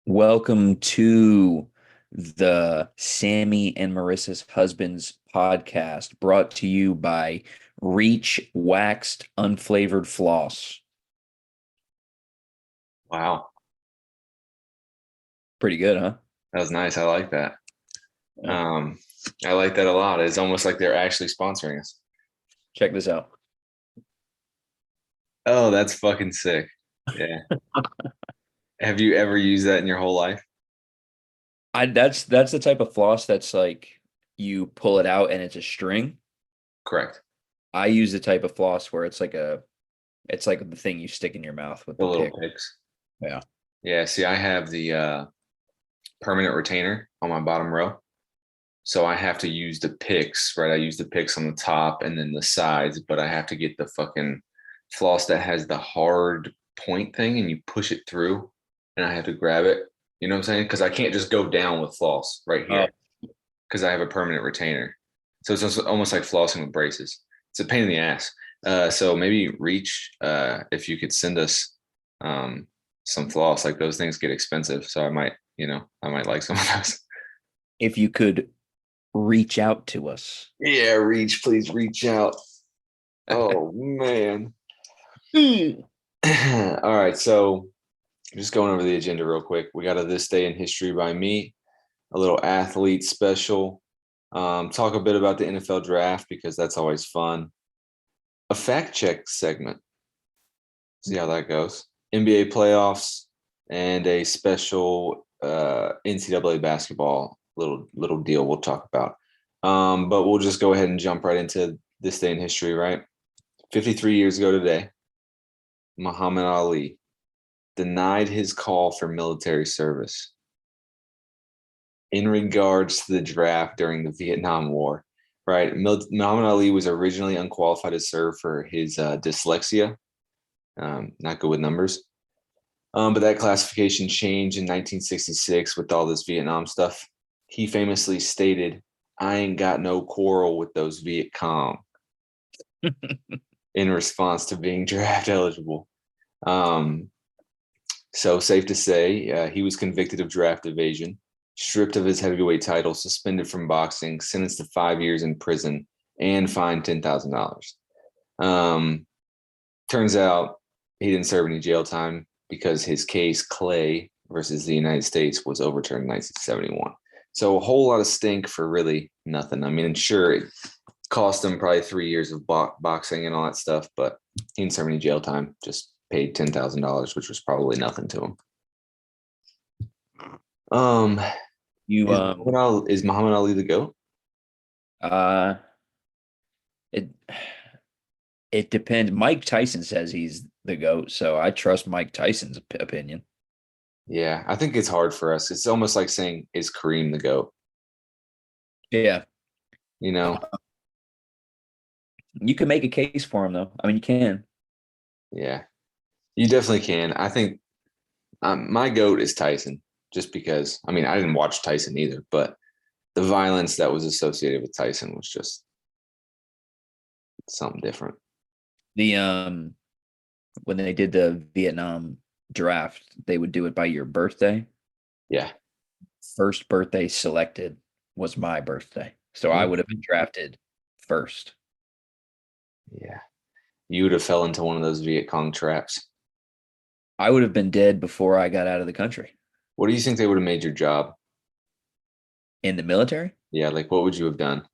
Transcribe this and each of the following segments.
Welcome to the Sammy and Marissa's Husbands podcast, brought to you by Reach Waxed Unflavored Floss. Wow, Pretty good, huh? that was nice. I like that. Yeah. Um, I like that a lot. It's almost like they're actually sponsoring us. Check this out. Oh, that's fucking sick. Yeah. Have you ever used that in your whole life? That's the type of floss that's like you pull it out and it's a string. Correct. I use the type of floss where it's like the thing you stick in your mouth with The the little pick. picks. Yeah. Yeah. See, I have the permanent retainer on my bottom row. So I have to use the picks, right? I use the picks on the top and then the sides, but I have to get the fucking floss that has the hard point thing and you push it through and I have to grab it. You know what I'm saying? Because I can't just go down with floss right Oh, here because I have a permanent retainer. So it's almost like flossing with braces. It's a pain in the ass. So maybe reach if you could send us um, some floss. Like those things get expensive. So I might like some of those. if you could reach out to us. Yeah, reach, please reach out. Oh man. All right, so just going over the agenda real quick. We got a This Day in History by me, a little athlete special, talk a bit about the NFL draft because that's always fun. A fact check segment. See how that goes. NBA playoffs and a special NCAA basketball little deal we'll talk about. But we'll just go ahead and jump right into This Day in History, right? 53 years ago today, Muhammad Ali denied his call for military service in regards to the draft during the Vietnam War. Right, Muhammad Ali was originally unqualified to serve for his dyslexia, not good with numbers. But that classification changed in 1966 with all this Vietnam stuff. He famously stated, "I ain't got no quarrel with those Viet Cong," in response to being draft eligible. Um, So safe to say, he was convicted of draft evasion, stripped of his heavyweight title, suspended from boxing, sentenced to 5 years in prison, and fined $10,000. Turns out he didn't serve any jail time because his case, Clay versus the United States, was overturned in 1971. So a whole lot of stink for really nothing. I mean, sure, it cost him probably 3 years of boxing and all that stuff, but he didn't serve any jail time. Just paid $10,000, which was probably nothing to him. Um, You is Muhammad Ali the GOAT? uh it it depends. Mike Tyson says he's the GOAT, so I trust Mike Tyson's opinion. Yeah, I think it's hard for us. It's almost like saying, is Kareem the GOAT? Yeah. You know? Uh, you can make a case for him though. I mean, you can. Yeah, you definitely can. I think my GOAT is Tyson, just because, I mean, I didn't watch Tyson either, but the violence that was associated with Tyson was just something different. The when they did the Vietnam draft, they would do it by your birthday. Yeah. First birthday selected was my birthday. So I would have been drafted first. Yeah. You would have fell into one of those Viet Cong traps. I would have been dead before I got out of the country. What do you think they would have made your job? In the military, Yeah, like what would you have done?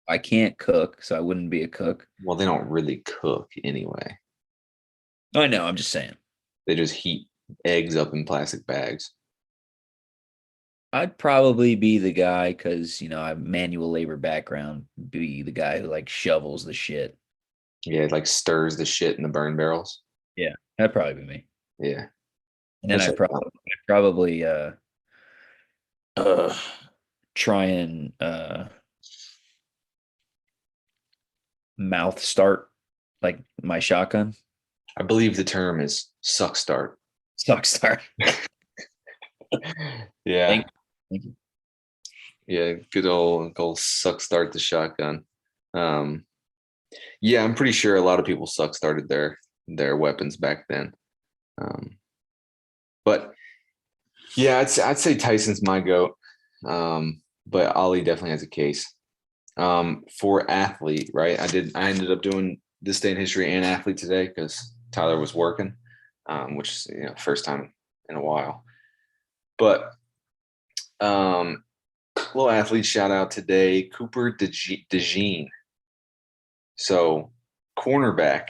I can't cook, so I wouldn't be a cook. Well, they don't really cook anyway. I know, I'm just saying. They just heat eggs up in plastic bags. I'd probably be the guy because I have manual labor background, be the guy who like shovels the shit. Yeah, it like stirs the shit in the burn barrels. Yeah, that'd probably be me. Yeah. And then That's I'd probably uh try and mouth start like my shotgun. I believe the term is suck start. Stock start. Yeah. Thank thank you. Yeah, good old suck start the shotgun. Um yeah, I'm pretty sure a lot of people suck started their weapons back then. Um but Yeah, I'd say Tyson's my goat, but Ali definitely has a case. For athlete, right? I ended up doing this day in history and athlete today because Tyler was working, which is first time in a while. But um, little athlete shout out today, Cooper Dejean. So cornerback,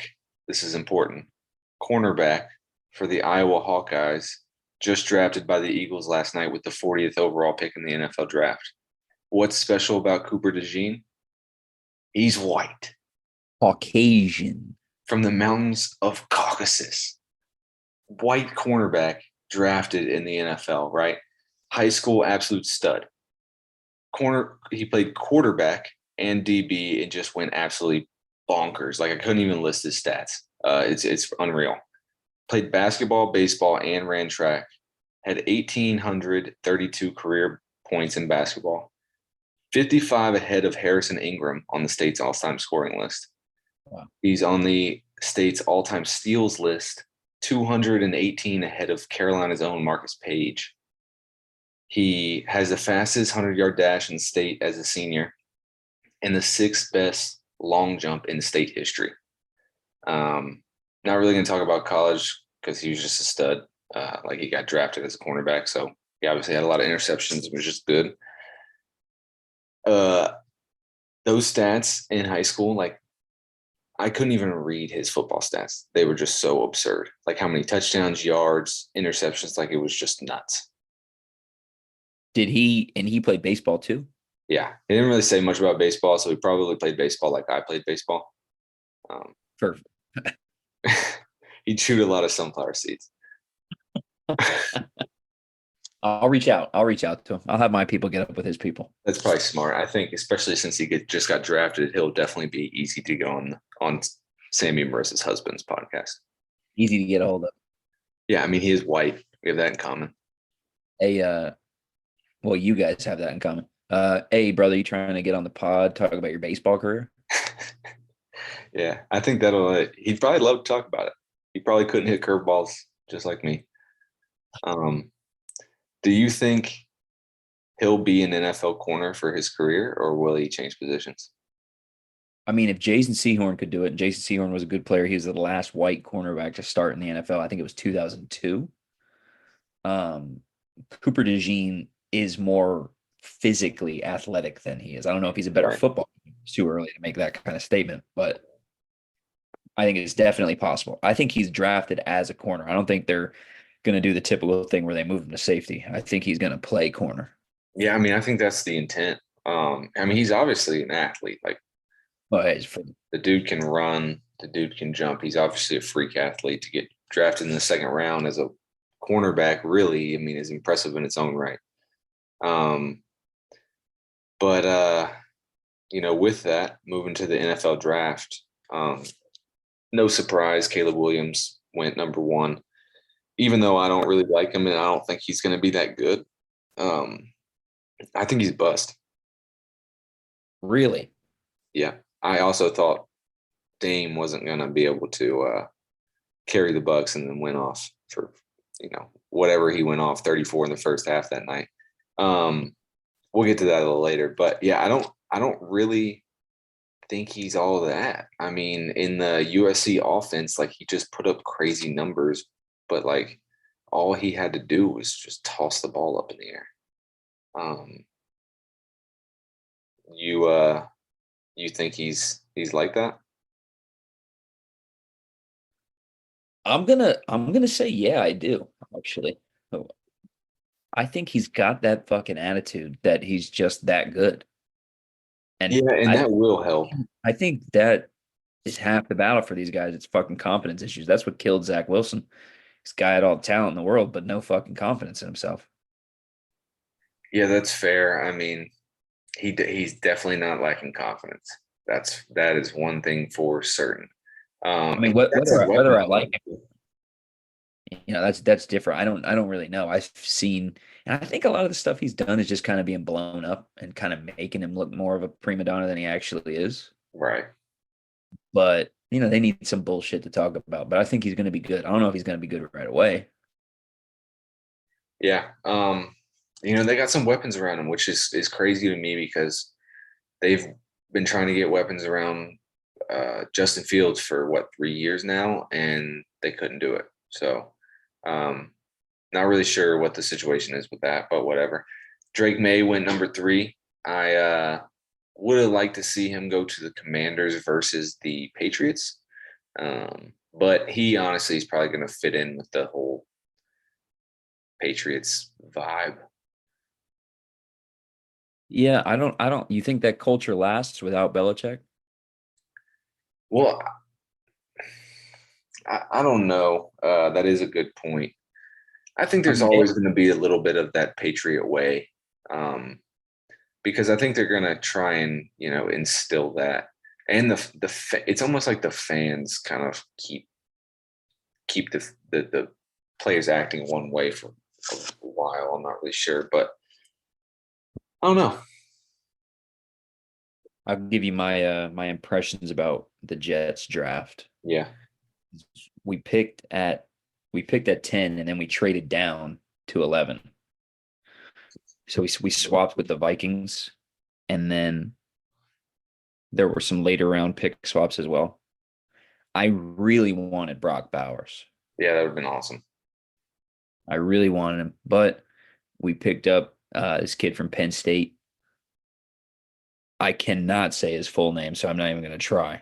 this is important. Cornerback for the Iowa Hawkeyes, just drafted by the Eagles last night with the 40th overall pick in the NFL draft. What's special about Cooper DeJean? He's white Caucasian. from the mountains of Caucasus. White cornerback drafted in the NFL, right? High school absolute stud. He played quarterback and DB and just went absolutely bonkers. Like I couldn't even list his stats. It's unreal. Played basketball, baseball, and ran track. Had 1,832 career points in basketball. 55 ahead of Harrison Ingram on the state's all-time scoring list. Wow. He's on the state's all-time steals list, 218 ahead of Carolina's own Marcus Page. He has the fastest 100-yard dash in the state as a senior and the sixth best long jump in state history. Not really going to talk about college because he was just a stud. Like he got drafted as a cornerback, so he obviously had a lot of interceptions, which is good. Those stats in high school, like I couldn't even read his football stats. They were just so absurd. Like how many touchdowns, yards, interceptions, like it was just nuts. He played baseball too? Yeah. He didn't really say much about baseball, so he probably played baseball like I played baseball. Um, For he chewed a lot of sunflower seeds. I'll reach out. I'll reach out to him. I'll have my people get up with his people. That's probably smart. I think, especially since just got drafted, he'll definitely be easy to go on Sammy and Marissa's husband's podcast. Easy to get a hold of. Yeah, I mean he is white. We have that in common. Hey, well, you guys have that in common. Hey, brother, you trying to get on the pod, talk about your baseball career? Yeah, I think he'd probably love to talk about it. He probably couldn't hit curveballs just like me. Do you think he'll be an NFL corner for his career, or will he change positions? I mean, if Jason Sehorn could do it, and Jason Sehorn was a good player, he was the last white cornerback to start in the NFL. I think it was 2002. Um, Cooper DeJean is more physically athletic than he is. I don't know if he's a better Right. football. It's too early to make that kind of statement, but I think it's definitely possible. I think he's drafted as a corner. I don't think they're going to do the typical thing where they move him to safety. I think he's going to play corner. Yeah, I mean, I think that's the intent. I mean, he's obviously an athlete. Like But the dude can run, the dude can jump. He's obviously a freak athlete. To get drafted in the second round as a cornerback, really, I mean, is impressive in its own right. Um, but with that, moving to the NFL draft, no surprise, Caleb Williams went number one. Even though I don't really like him and I don't think he's going to be that good, I think he's bust. really, Yeah, I also thought Dame wasn't going to be able to carry the Bucks and then went off for whatever he went off 34 in the first half that night. We'll get to that a little later, but yeah, I don't really think he's all that. I mean, in the USC offense, like he just put up crazy numbers, but like all he had to do was just toss the ball up in the air. Um, you think he's like that? I'm gonna say yeah, I do actually. Oh, I think he's got that fucking attitude that he's just that good, and Yeah, and I that will help. I think that is half the battle for these guys. It's fucking confidence issues. That's what killed Zach Wilson. This guy had all the talent in the world, but no fucking confidence in himself. Yeah, that's fair. I mean, he's definitely not lacking confidence. That is one thing for certain. I mean, That's his whether weapon. I like him, that's different. I don't really know. I've seen, and I think a lot of the stuff he's done is just kind of being blown up and kind of making him look more of a prima donna than he actually is. Right. But they need some bullshit to talk about. But I think he's going to be good. I don't know if he's going to be good right away. Yeah. They got some weapons around him, which is crazy to me because they've been trying to get weapons around Justin Fields for 3 years now, and they couldn't do it. So, um, not really sure what the situation is with that, but whatever. Drake May went number 3. I would have liked to see him go to the Commanders versus the Patriots, but he honestly is probably going to fit in with the whole Patriots vibe. Yeah, I don't you think that culture lasts without Belichick? Well, I don't know. That is a good point. I think I there's mean, always going to be a little bit of that Patriot way, um, because I think they're going to try and instill that, and it's almost like the fans kind of keep the players acting one way for a while. I'm not really sure, but I don't know. I'll give you my impressions about the Jets draft. Yeah, We picked at we picked at 10 and then we traded down to 11. So we swapped with the Vikings and then there were some later round pick swaps as well. I really wanted Brock Bowers. yeah, that would have been awesome. I really wanted him, but we picked up this kid from Penn State. I cannot say his full name, so I'm not even going to try.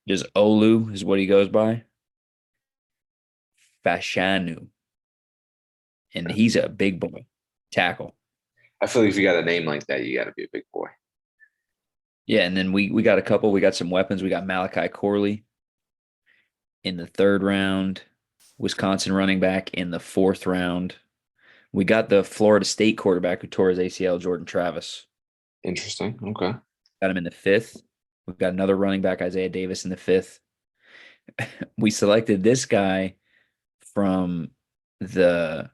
Just Olu is what he goes by. Fashanu, and he's a big boy tackle. I feel like if you got a name like that, you got to be a big boy. Yeah, and then we got a couple. We got some weapons. We got Malachi Corley in the third round, Wisconsin running back in the fourth round. We got the Florida State quarterback who tore his ACL, Jordan Travis. Interesting. Okay. Got him in the fifth. We've got another running back, Isaiah Davis, in the fifth. We selected this guy from the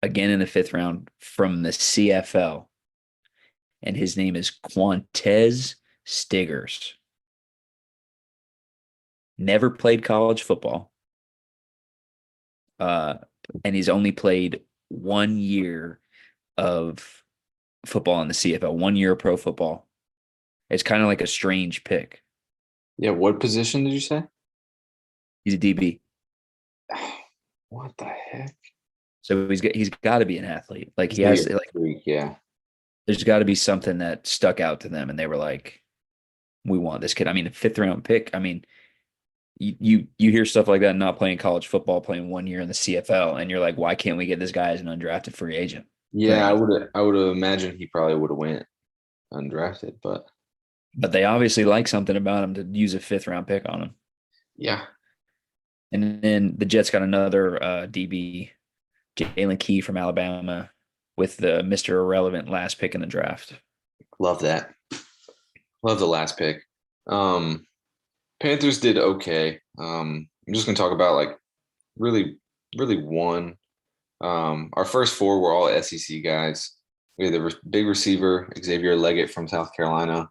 again in the fifth round from the CFL, and his name is Quantez Stiggers. Never played college football, uh, and he's only played 1 year of football in the CFL, 1 year of pro football. It's kind of like a strange pick. Yeah. What position did you say? He's a DB, What the heck? so he's got to be an athlete. Like He's he gonna be has a like freak. Yeah. there's got to be something that stuck out to them, and they were like, "We want this kid." I mean, a fifth round pick. I mean, you hear stuff like that not playing college football, playing 1 year in the CFL, and you're like, why can't we get this guy as an undrafted free agent? Yeah. Right. I would have imagined he probably would have went undrafted, but But they obviously like something about him to use a fifth round pick on him. yeah. And then the Jets got another DB, Jalen Key from Alabama, with the Mr. Irrelevant last pick in the draft. Love that. Love the last pick. Um, Panthers did okay. I'm just gonna talk about like really, really one. Our first four were all SEC guys. We had the big receiver Xavier Leggett from South Carolina,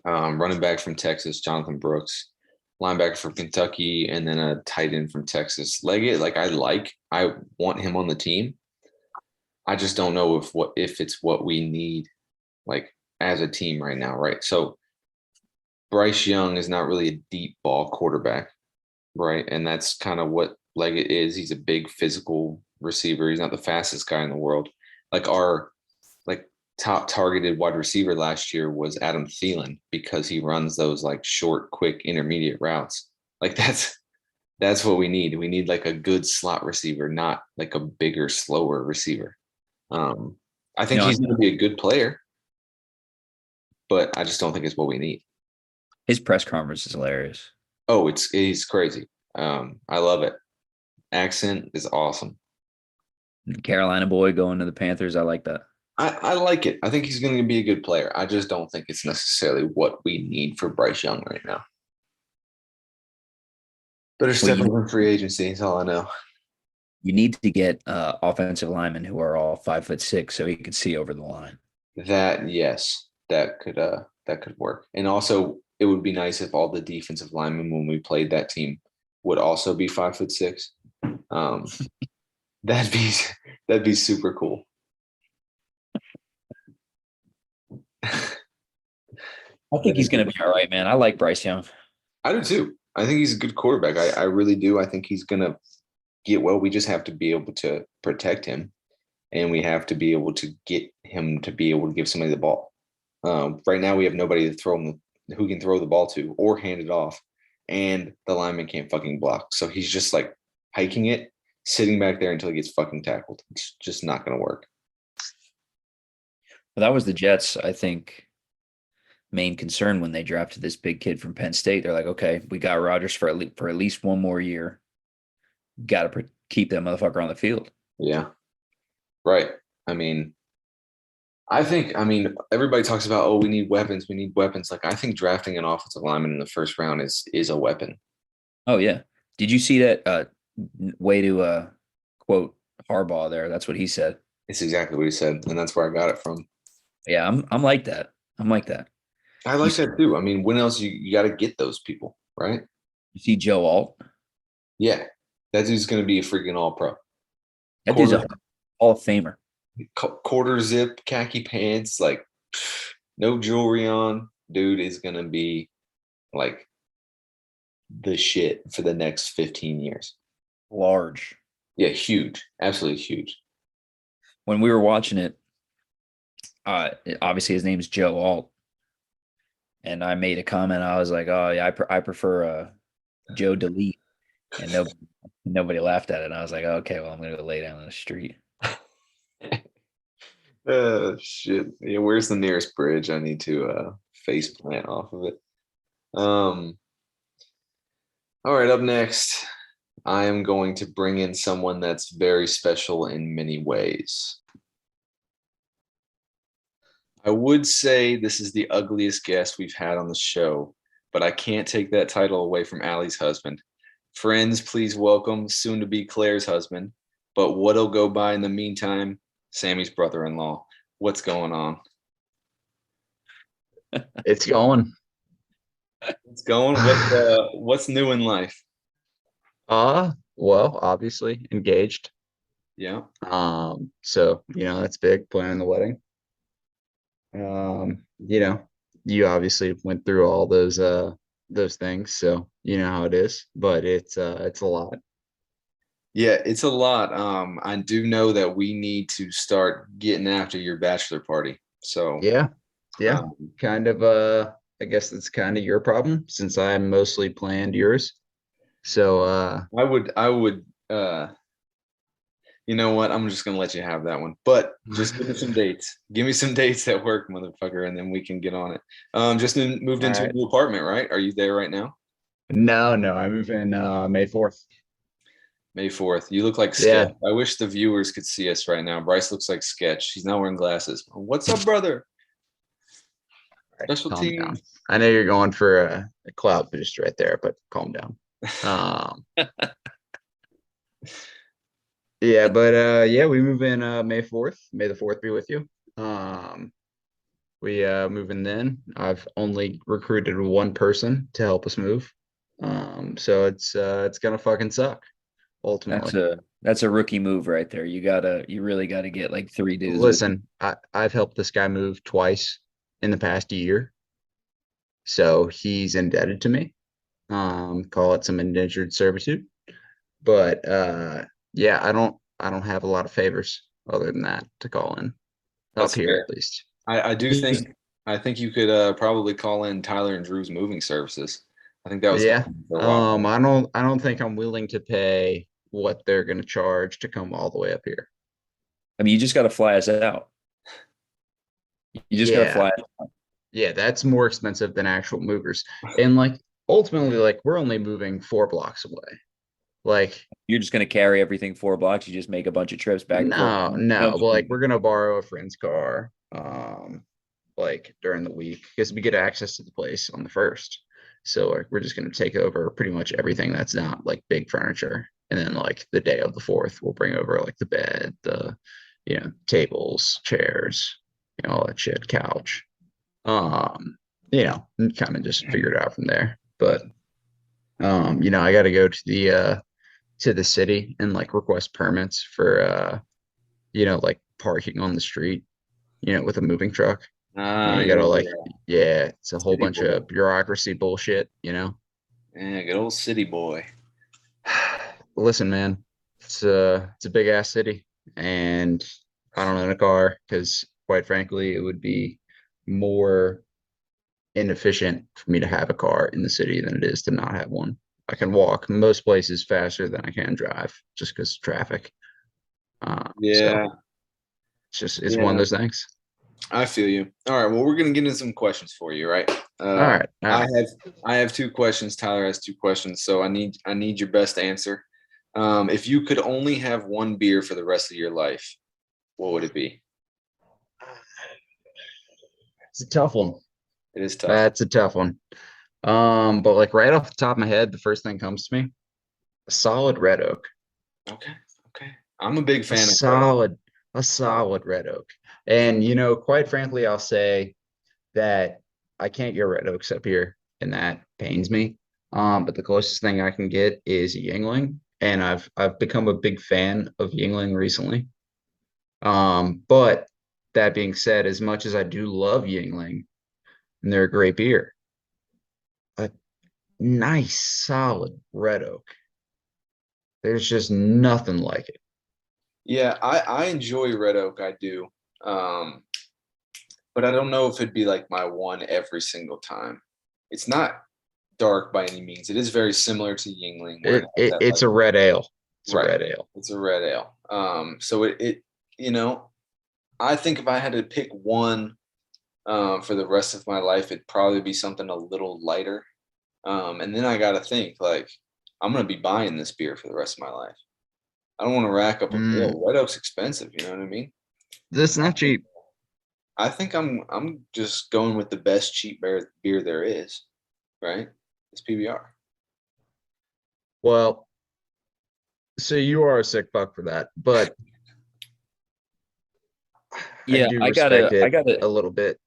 running back from Texas Jonathan Brooks, linebacker from Kentucky, and then a tight end from Texas. Leggett, I want him on the team. I just don't know if it's what we need, like as a team right now, right? So Bryce Young is not really a deep ball quarterback, right? And that's kind of what Leggett is. He's a big physical receiver. He's not the fastest guy in the world. Like our like top targeted wide receiver last year was Adam Thielen because he runs those like short, quick, intermediate routes. Like that's what we need. We need like a good slot receiver, not like a bigger, slower receiver. Um, I You think know, he's going to be a good player, but I just don't think it's what we need. his press conference is hilarious. Oh, he's crazy. I love it. Accent is awesome. Carolina boy going to the Panthers. I like that. I like it. I think he's going to be a good player. I just don't think it's necessarily what we need for Bryce Young right now. Better Well, step up in free agency is all I know. you need to get offensive linemen who are all 5'6", so he can see over the line. That yes, that could work. And also, it would be nice if all the defensive linemen when we played that team would also be 5'6". Um, That'd be that'd be super cool. I think he's That'd going be- to be all right, man. I like Bryce Young. I do too. I think he's a good quarterback. I really do. I think he's gonna get well. We just have to be able to protect him, and we have to be able to get him to be able to give somebody the ball. Right now, we have nobody to throw him who can throw the ball to or hand it off, and the lineman can't fucking block. So he's just like hiking it, sitting back there until he gets fucking tackled. It's just not going to work. But that was the Jets, I think, main concern when they drafted this big kid from Penn State. They're like, okay, we got Rodgers for at least one more year. Got to keep that motherfucker on the field. Yeah, right. I mean, everybody talks about, oh, we need weapons. We need weapons. Like, I think drafting an offensive lineman in the first round is a weapon. Oh yeah. Did you see that way to quote Harbaugh there? That's what he said. It's exactly what he said, and that's where I got it from. Yeah, I'm like that. I'm like that. I You like see, that too. I mean, when else you got to get those people, right? you see Joe Alt. Yeah, that dude's going to be a freaking all pro. That dude's a Quarter Hall of Famer. quarter zip khaki pants, like no jewelry on. Dude is going to be like the shit for the next 15 years. Large. Yeah, huge, absolutely huge. When we were watching it, obviously his name's Joe Alt, and I made a comment. I was like, "Oh yeah, I prefer Joe Delete," and nobody laughed at it. And I was like, "Okay, well I'm gonna go lay down in the street." Shit. Yeah, where's the nearest bridge? I need to face plant off of it. Um, all right, up next, I am going to bring in someone that's very special in many ways. I would say this is the ugliest guest we've had on the show, but I can't take that title away from Allie's husband. Friends, please welcome soon to be Claire's husband, but what'll go by in the meantime, Sammy's brother-in-law. What's going on? It's going. What's going? What's new in life? Well, obviously engaged. Yeah. So that's big, planning the wedding. You know, you obviously went through all those things, so you know how it is, but it's a lot. Yeah, it's a lot. I do know that we need to start getting after your bachelor party. So, Yeah, yeah. um, Kind of I guess that's kind of your problem since I mostly planned yours. So I would, you know what? I'm just gonna let you have that one. But just give me some dates. Give me some dates at work, motherfucker, and then we can get on it. Moved all into a right. new apartment, right? Are you there right now? No, I move in May 4th. May 4th. You look like Sketch. Yeah. I wish the viewers could see us right now. Bryce looks like Sketch. He's not wearing glasses. What's up, brother? All right, Special calm down. teams. I know you're going for a cloud boost right there, but calm down. Um, yeah, but yeah, we move in May 4th. May the 4th be with you. Um, we move in then. I've only recruited one person to help us move. So it's gonna fucking suck That's ultimately. a rookie move right there. You really gotta get like three dudes with you. Listen, I've helped this guy move twice in the past year, so he's indebted to me. Call it some indentured servitude. But yeah, I don't have a lot of favors other than that to call in up That's here fair. at least. I do He's- think you could probably call in Tyler and Drew's moving services. I think that was Yeah. going for a while. I don't think I'm willing to pay what they're gonna charge to come all the way up here. I mean, you just gotta fly us out. You just gotta Yeah. fly. Yeah, that's more expensive than actual movers. And like ultimately, like we're only moving 4 blocks away. Like, You're just gonna carry everything 4 blocks. You just make a bunch of trips back and forth. no, but like we're gonna borrow a friend's car like during the week because we get access to the place on the first. So like we're just gonna take over pretty much everything that's not like big furniture. And then like the day of the 4th, we'll bring over like the bed, the tables, chairs, all that shit, couch. And kind of just figure it out from there. But I gotta go to to the city and like request permits for like parking on the street, with a moving truck. Ah, You gotta yeah, like, yeah, it's a whole city bunch boy. of bureaucracy bullshit. Yeah, good old city boy. Listen, man, it's a big ass city, and I don't own a car because, quite frankly, it would be more inefficient for me to have a car in the city than it is to not have one. I can walk most places faster than I can drive just because of traffic. So Yeah, it's one of yeah, those things. I feel you. All right, well, we're gonna get into some questions for you, right? All right, all I right. have I have two questions. Tyler has two questions, so I need your best answer. If you could only have one beer for the rest of your life, what would it be? It's a tough one. It is tough. That's a tough one. But like right off the top of my head, the first thing comes to me, a solid red oak. Okay, okay. I'm a big A fan of Red. solid, a solid red oak. And quite frankly, I'll say that I can't get red oaks up here, and that pains me. But the closest thing I can get is Yingling, and I've become a big fan of Yingling recently. But that being said, as much as I do love Yingling, and they're a great beer, a nice solid red oak, there's just nothing like it. Yeah, I enjoy Red Oak. I do. Um, but I don't know if it'd be like my one every single time. It's not dark by any means. It is very similar to Yingling, where it It, has it that it's like a red ale. It's a right. red ale. It's a red ale. So you know, I think if I had to pick one for the rest of my life, it'd probably be something a little lighter. And then I got to think like I'm gonna be buying this beer for the rest of my life. I don't want to rack up a Mm, bill. Red Oak's expensive. You know what I mean? this is not cheap. I think I'm just going with the best cheap beer there is, right? It's PBR. Well, so you are a sick fuck for that, but I Yeah, do I respect gotta, I it gotta, a little bit.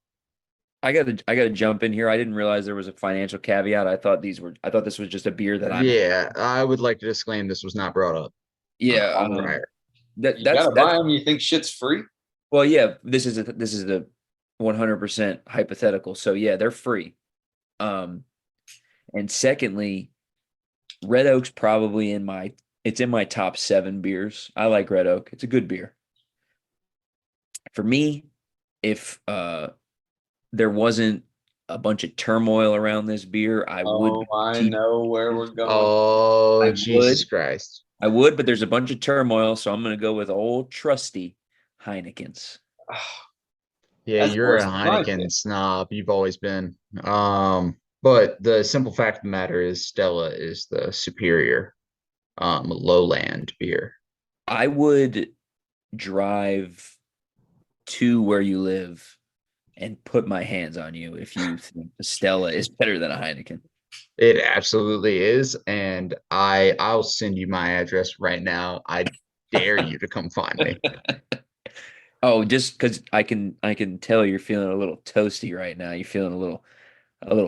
I gotta jump in here. I didn't realize there was a financial caveat. I thought this was just a beer that I'm. Yeah, I would like to disclaim this was not brought up Yeah, prior. You gotta that's buy them. You think shit's free? well, yeah. This is the 100% hypothetical. So yeah, they're free. Um, and secondly, Red Oak's probably it's in my top seven beers. I like Red Oak. It's a good beer. For me, if there wasn't a bunch of turmoil around this beer, I would Oh, go I cheap. know where we're going. Oh, I Jesus would. Christ. I would, but there's a bunch of turmoil, so I'm going to go with old trusty Heineken's. Yeah, That's you're a worse than my Heineken pick. snob. You've always been. But the simple fact of the matter is Stella is the superior lowland beer. I would drive to where you live and put my hands on you if you think the Stella is better than a Heineken. It absolutely is, and I'll send you my address right now. I dare you to come find me. Oh, just because I can tell you're feeling a little toasty right now. You're feeling a little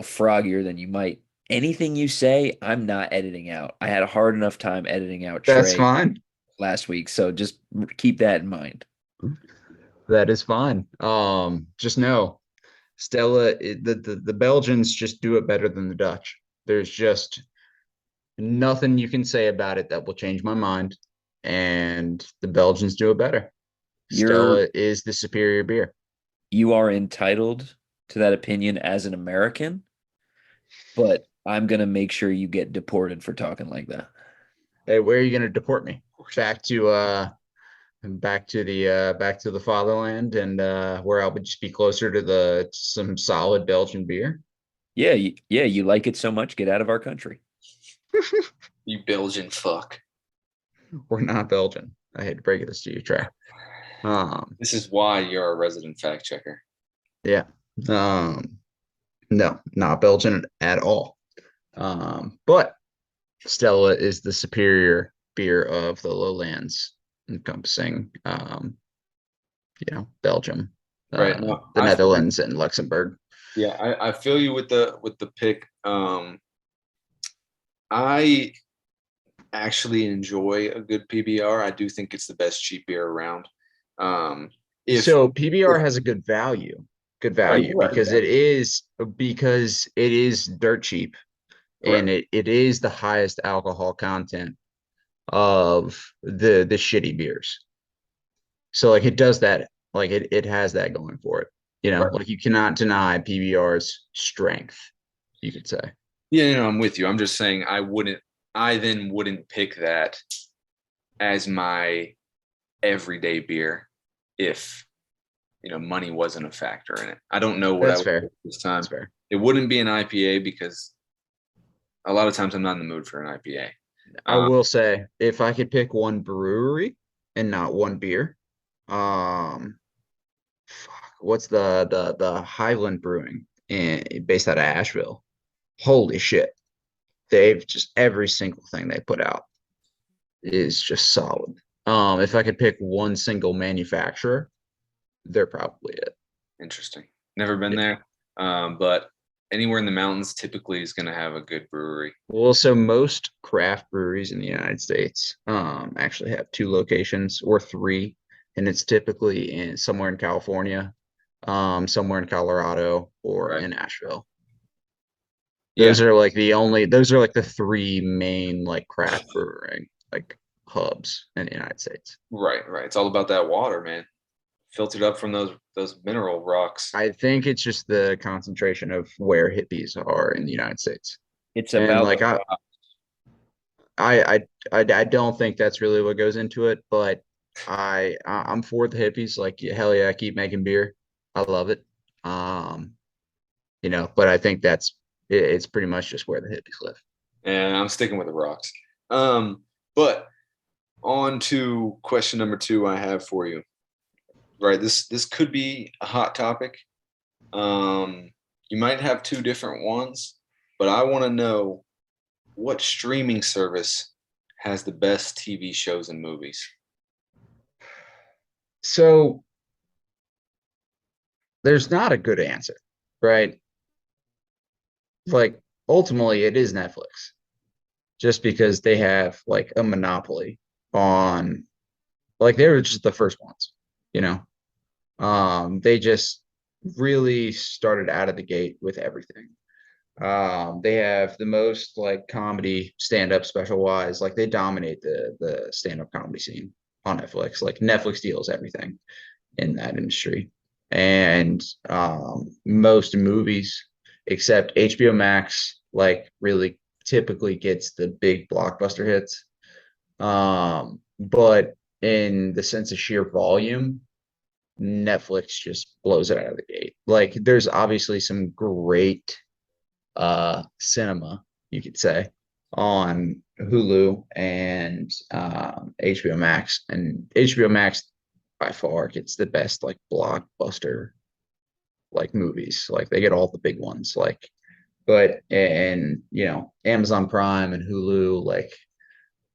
froggier than you might. Anything you say, I'm not editing out. I had a hard enough time editing out That's Trey fine. last week, so just keep that in mind. That is fine. Just know Stella, the Belgians just do it better than the Dutch. There's just nothing you can say about it that will change my mind. And the Belgians do it better. You're Stella is the superior beer. you are entitled to that opinion as an American, but I'm gonna make sure you get deported for talking like that. Hey, where are you gonna deport me? Back to back to the fatherland and where I would just be closer to the some solid Belgian beer. Yeah, yeah, you like it so much, get out of our country. You Belgian fuck. We're not Belgian. I hate to break this to you, Trey. Um, This is why you're a resident fact checker. yeah. No, not Belgian at all. But Stella is the superior beer of the lowlands, encompassing Belgium, Right. No, the Netherlands, and Luxembourg. I feel you with the pick. I actually enjoy a good PBR. I do think it's the best cheap beer around. If, So PBR if has a good value, oh, you're right, because yeah, it is dirt cheap, right, and it is the highest alcohol content of the shitty beers. So like it does that, like it has that going for it. right. Like you cannot deny PBR's strength, you could say. Yeah, I'm with you. I'm just saying I then wouldn't pick that as my everyday beer if money wasn't a factor in it. I don't know what I That's would pick fair. this That's time. fair. It wouldn't be an IPA because a lot of times I'm not in the mood for an IPA. I will say, if I could pick one brewery and not one beer, um, what's the Highland Brewing based out of Asheville? Holy shit. They've just every single thing they put out is just solid. If I could pick one single manufacturer, they're probably it. Interesting. Never been Yeah. there, but anywhere in the mountains typically is going to have a good brewery. Well, so most craft breweries in the United States actually have two locations or three, and it's typically in somewhere in California, somewhere in Colorado, or Right. in Asheville. Yeah. Those are like the three main like craft brewing like hubs in the United States. Right. Right. It's all about that water, man. Filtered up from those mineral rocks. I think it's just the concentration of where hippies are in the United States. It's And about like the rock. I don't think that's really what goes into it, but I'm for the hippies. Like hell yeah, keep making beer. I love it. Um, but I think it's pretty much just where the hippies live. And I'm sticking with the rocks. But on to question number 2 I have for you. Right. This could be a hot topic. You might have two different ones, but I want to know what streaming service has the best TV shows and movies. So there's not a good answer, right? Like ultimately it is Netflix, just because they have like a monopoly on like they were just the first ones, you know. They just really started out of the gate with everything. They have the most like comedy stand-up special wise, like they dominate the stand-up comedy scene on Netflix. Like Netflix deals everything in that industry. And most movies, except HBO Max, like really typically gets the big blockbuster hits. But in the sense of sheer volume, Netflix just blows it out of the gate. Like there's obviously some great cinema, you could say, on Hulu and HBO Max. And HBO Max by far gets the best like blockbuster like movies. Like they get all the big ones. Like but and Amazon Prime and Hulu, like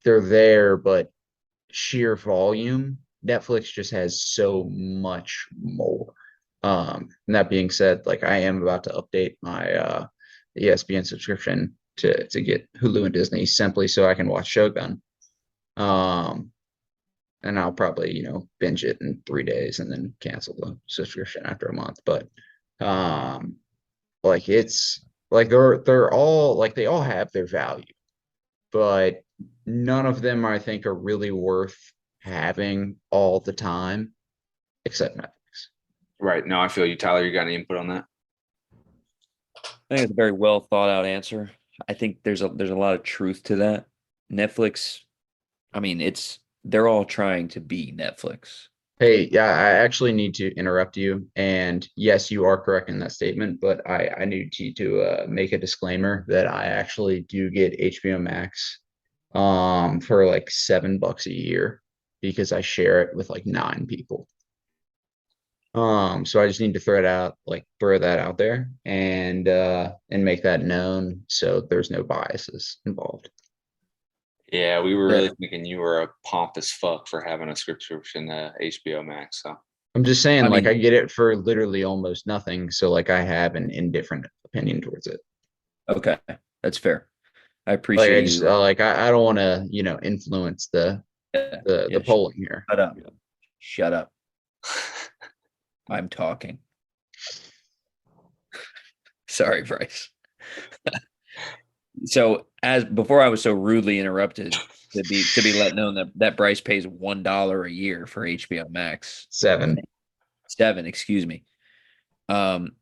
they're there, but sheer volume, Netflix just has so much more. And that being said, like I am about to update my ESPN subscription to get Hulu and Disney simply so I can watch Shogun. Um, and I'll probably, binge it in 3 days and then cancel the subscription after a month. But um, like it's like they're all like they all have their value, but none of them I think are really worth having all the time except Netflix. Right. No, I feel you, Tyler. You got any input on that? I think it's a very well thought out answer. I think there's a lot of truth to that. Netflix, I mean, they're all trying to be Netflix. Hey, yeah, I actually need to interrupt you. And yes, you are correct in that statement, but I need to make a disclaimer that I actually do get HBO Max for like $7 a year because I share it with like 9 people. So I just need to throw that out there and make that known so there's no biases involved. Yeah, we were Yeah. really thinking you were a pompous fuck for having a subscription to HBO Max. So I'm just saying, I like, I mean, get it for literally almost nothing. So, like, I have an indifferent opinion towards it. okay, that's fair. I Like I appreciate just you. I don't want to, influence the Yeah, the yeah. polling here. Shut up. Shut up. I'm talking. Sorry, Bryce. So as before, I was so rudely interrupted to be let known that Bryce pays $1 a year for HBO Max. 7. 7, excuse me. Um,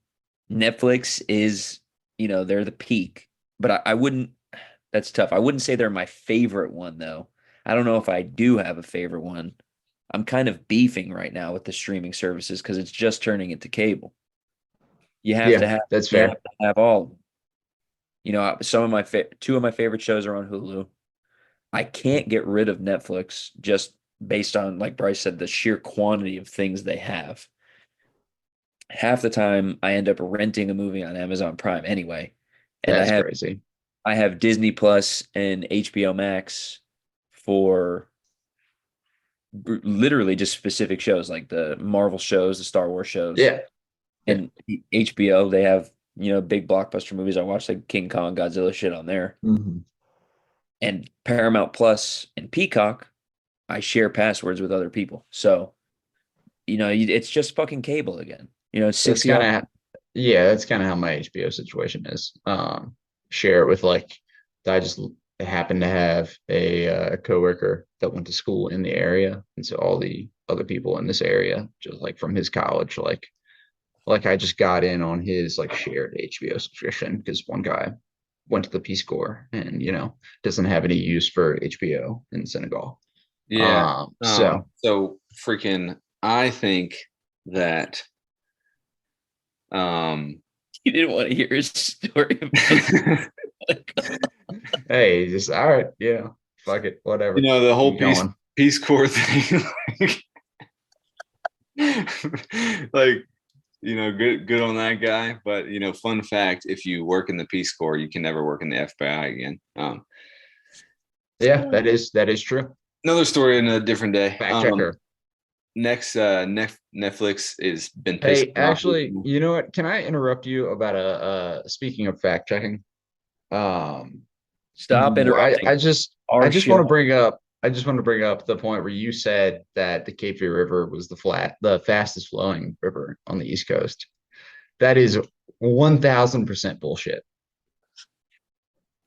Netflix is, they're the peak, but I wouldn't. That's tough. I wouldn't say they're my favorite one though. I don't know if I do have a favorite one. I'm kind of beefing right now with the streaming services because it's just turning into cable. You have to Yeah, have that's you have fair. to have all of them. Some of my two of my favorite shows are on Hulu. I can't get rid of Netflix just based on, like Bryce said, the sheer quantity of things they have. Half the time I end up renting a movie on Amazon Prime anyway. And That's crazy. I have Disney Plus and HBO Max for literally just specific shows like the Marvel shows, the Star Wars shows. Yeah. Yeah. And HBO, they have, big blockbuster movies. I watch like King Kong, Godzilla shit on there. Mhm. And Paramount Plus and Peacock, I share passwords with other people. So, it's just fucking cable again. It's That's 60 kind dollars. of yeah, that's kind of how my HBO situation is. Share it with I just happen to have a coworker that went to school in the area, and so all the other people in this area, just like from his college, I just got in on his shared HBO subscription because one guy went to the Peace Corps and doesn't have any use for HBO in Senegal. Yeah. So So freaking, I think that um You didn't want to hear his story about hey, just all right, fuck it, whatever. the whole Keep Peace going. Peace Corps thing, like, good on that guy. But fun fact: if you work in the Peace Corps, you can never work in the FBI again. Yeah, that is true. Another story in a different day. Fact checker. Next, Netflix is been pissing Hey, me off actually, recently. you know what? Can I interrupt you about speaking of fact checking? Um, Stop I interrupting I just I our just want to show. bring up the point where you said that the Cape Fear River was the fastest flowing river on the East Coast. That is 1,000% bullshit.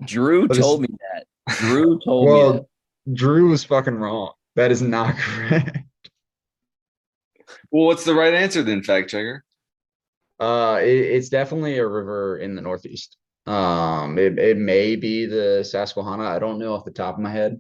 Drew That is told me that. Drew told me that. well, Drew was fucking wrong. That is not correct. Well, what's the right answer then, fact checker? It's definitely a river in the Northeast. It may be the Susquehanna. I don't know off the top of my head.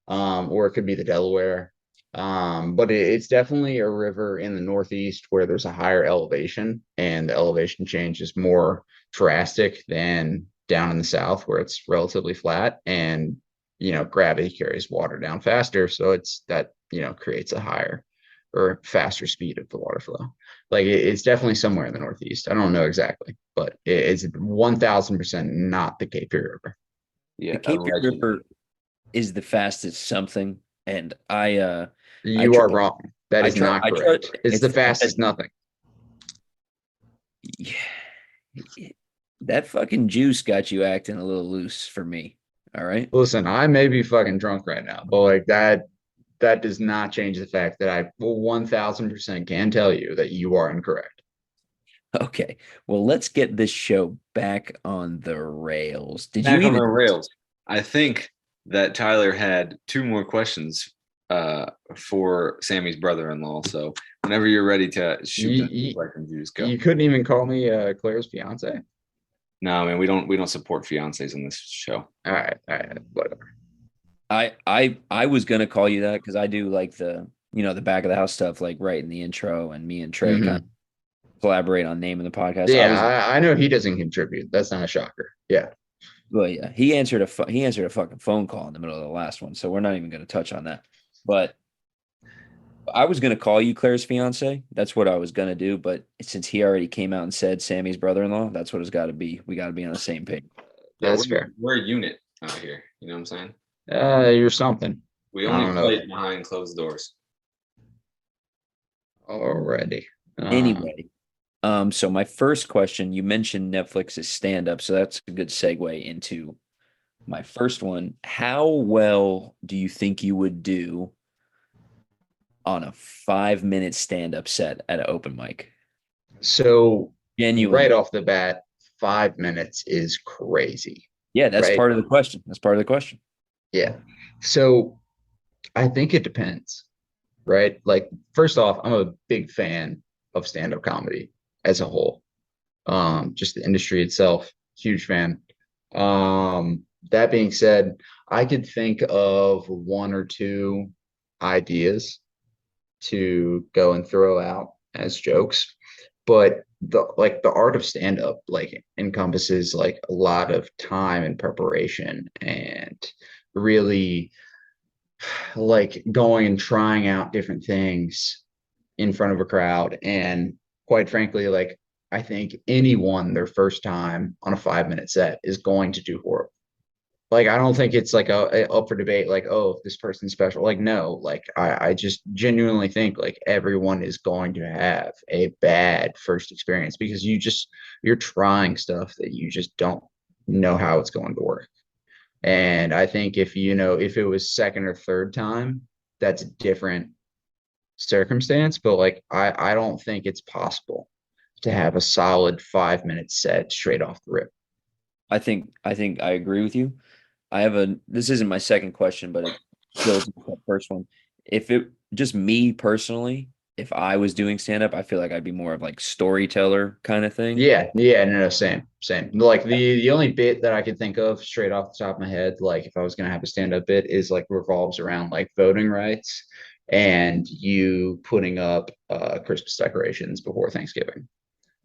Or it could be the Delaware. But it's definitely a river in the Northeast where there's a higher elevation, and the elevation change is more drastic than down in the South where it's relatively flat, and gravity carries water down faster, so it's that creates a higher or faster speed of the water flow. It's definitely somewhere in the Northeast. I don't know exactly, but it's 1,000% not the Cape Fear River. The Yeah, Cape Fear allegedly. River is the fastest something, and I You try, are wrong. That I is try, not I try. correct. It's the It's fastest nothing. yeah, that fucking juice got you acting a little loose for me. All right. Listen, I may be fucking drunk right now, but that does not change the fact that I 1,000% can tell you that you are incorrect. Okay. Well, let's get this show back on the rails. Did you Back on the even rails. I think that Tyler had two more questions for Sammy's brother-in-law. So whenever you're ready to shoot You them two you, questions, you just go. you couldn't even call me Claire's fiance. No, man, we don't support fiancés on this show. All right, whatever. I was gonna call you that because I do like the back of the house stuff, like writing the intro, and me and Trey kind Hmm. of collaborate on naming the podcast. Yeah, I know he doesn't contribute. That's not a shocker. Yeah. Well, yeah, he answered a fucking phone call in the middle of the last one, so we're not even gonna touch on that. But I was gonna call you Claire's fiance. That's what I was gonna do, but since he already came out and said Sammy's brother-in-law, that's what it's got to be. We got to be on the same page. Yeah, That's fair. we're a unit out here. You know what I'm saying? You're something. We I only don't know. fight behind closed doors. Already. Anyway, so my first question, you mentioned Netflix's stand-up, so that's a good segue into My first one, how well do you think you would do on a 5 minute stand-up set at an open mic? So right Genuinely. off the bat, 5 minutes is crazy, Yeah, that's right? part of the question. That's part of the question. Yeah. So I think it depends, right? Like, first off, I'm a big fan of stand-up comedy as a whole. Just the industry itself, huge fan. That being said, I could think of one or two ideas to go and throw out as jokes, but the art of stand-up like encompasses like a lot of time and preparation and really like going and trying out different things in front of a crowd. And quite frankly, like I think anyone their first time on a 5 minute set is going to do horrible. Like I don't think it's like a up for debate, like, oh, if this person's special. Like, no, like I just genuinely think like everyone is going to have a bad first experience because you're trying stuff that you just don't know how it's going to work. And I think if if it was second or third time, that's a different circumstance. But like I don't think it's possible to have a solid 5 minute set straight off the rip. I think I agree with you. I have a this isn't my second question, but it builds into that first one. If it just me personally, if I was doing stand up, I feel like I'd be more of like storyteller kind of thing. Yeah, yeah, no, same, same. Like the only bit that I could think of straight off the top of my head, like if I was gonna have a stand-up bit, is like revolves around like voting rights and you putting up Christmas decorations before Thanksgiving.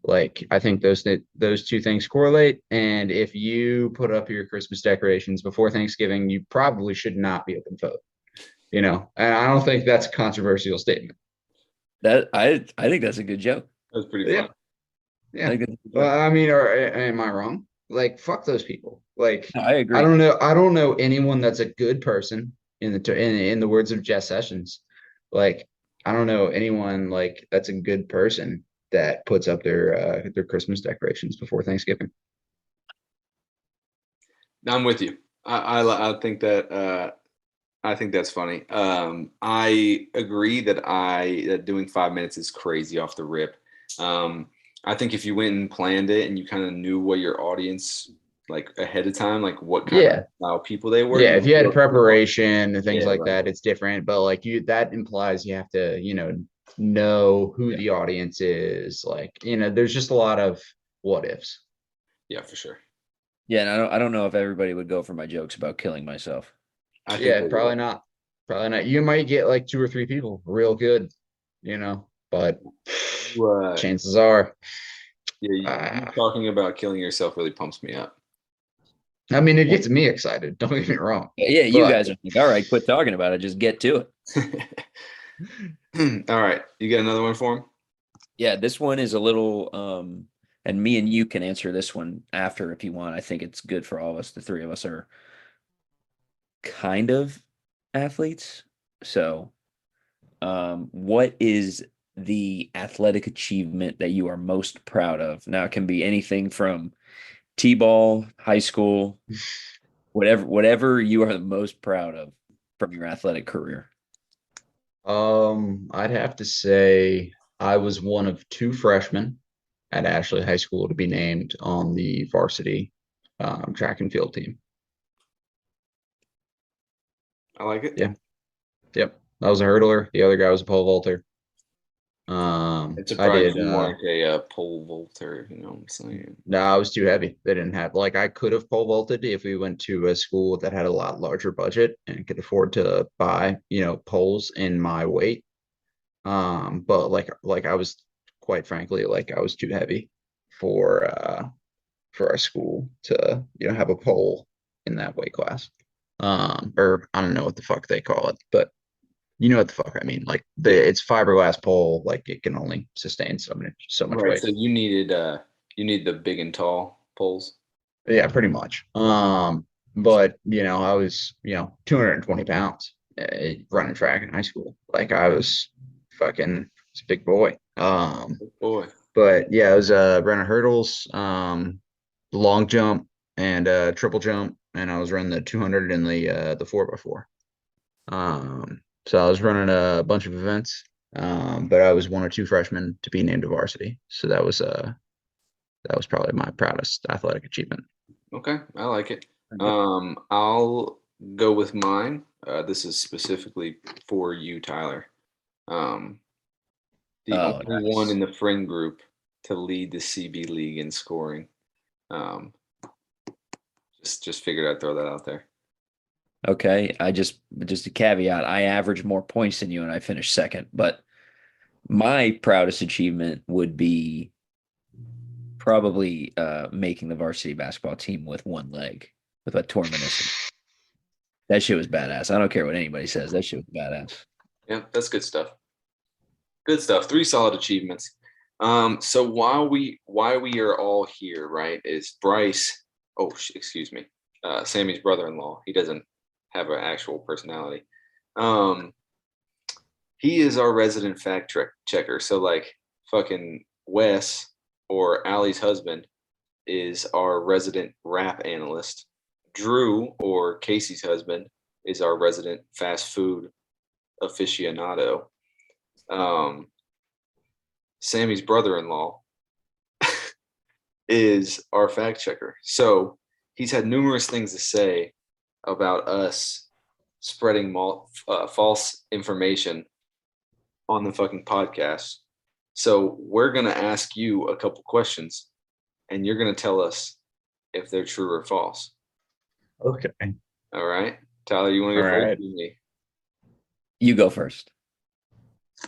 Like I think those two things correlate. And if you put up your Christmas decorations before Thanksgiving, you probably should not be open vote. And I don't think that's a controversial statement. That I think that's a good joke. That was pretty Yeah, fun. I yeah. think that's a good Well, joke. I mean, am I wrong? Like, fuck those people. Like, No, I I agree. don't know. I don't know anyone that's a good person in the words of Jess Sessions. Like, I don't know anyone like that's a good person that puts up their Christmas decorations before Thanksgiving. I'm with you. I think that I think that's funny. I agree that I that doing 5 minutes is crazy off the rip. Um, I think if you went and planned it and you kind of knew what your audience like ahead of time, like what kind of Yeah. style people they were, Yeah, you if would you do had a pretty hard. preparation and things Yeah, like right. that, it's different. But like that implies you have to, know who Yeah, the audience is. Like, there's just a lot of what ifs. yeah, for sure. Yeah, and I don't know if everybody would go for my jokes about killing myself. I think Yeah, they probably will. not. Probably not. You might get like two or three people real good, but You, chances are, yeah, you uh, talking about killing yourself really pumps me up. I mean, it gets me excited. Don't get me wrong. Yeah, you But guys are like, all right, quit talking about it, just get to it. All right, you got another one for him? Yeah, this one is a little and me and you can answer this one after if you want. I think it's good for all of us. The three of us are kind of athletes. So, what is the athletic achievement that you are most proud of? Now, it can be anything from T-ball, high school, whatever you are the most proud of from your athletic career. I'd have to say I was one of two freshmen at Ashley High School to be named on the varsity track and field team. I like it. Yeah, yep. I was a hurdler. The other guy was a pole vaulter. It's I surprised did. you weren't a pole vaulter. You know what I'm saying? No, I was too heavy. They didn't have like I could have pole vaulted if we went to a school that had a lot larger budget and could afford to buy, poles in my weight. But like I was quite frankly like I was too heavy for our school to, have a pole in that weight class. Or I don't know what the fuck they call it, but you know what the fuck I mean. Like Yeah. it's fiberglass pole, like it can only sustain so much Right. weight. So you need the big and tall poles. Yeah, pretty much. But I was 220 pounds running track in high school. Like I was was a big boy. Oh, boy. But yeah, I was running hurdles, long jump, and triple jump. and I was running the 200 and the 4x4. So I was running a bunch of events, but I was one or two freshmen to be named to varsity. So that was probably my proudest athletic achievement. Okay, I like it. I'll go with mine. This is specifically for you, Tyler. Um, the Oh, only one nice. in the friend group to lead the CB league in scoring. Um, just figured I'd throw that out there. Okay. Just a caveat. I averaged more points than you and I finished second, but my proudest achievement would be probably making the varsity basketball team with one leg with a torn meniscus. That shit was badass. I don't care what anybody says. That shit was badass. Yeah, that's good stuff. Good stuff. Three solid achievements. So why we are all here, right? Is Bryce? Oh, excuse me. Sammy's brother-in-law. He doesn't have an actual personality. Um, he is our resident fact checker. So like fucking Wes or Allie's husband is our resident rap analyst. Drew or Casey's husband is our resident fast food aficionado. Um, Sammy's brother-in-law is our fact checker. So he's had numerous things to say about us spreading false information on the fucking podcast. So we're gonna ask you a couple questions, and you're gonna tell us if they're true or false. Okay. All right, Tyler, you want to All go first? right. Me. You go first.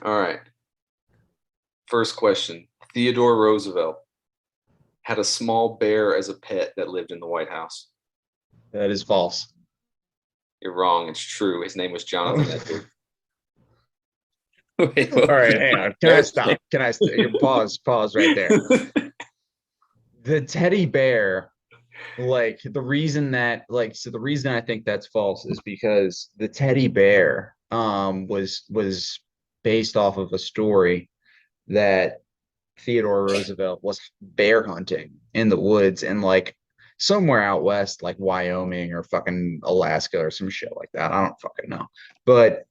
All right. First question: Theodore Roosevelt had a small bear as a pet that lived in the White House. That is false. You're wrong. It's true. His name was Jonathan Edwards. Wait, All right, hang on. Can I stop? Can I pause right there? The teddy bear, like the reason that the reason I think that's false is because the teddy bear was based off of a story that Theodore Roosevelt was bear hunting in the woods and like somewhere out west, like Wyoming or fucking Alaska or some shit like that. I don't fucking know. But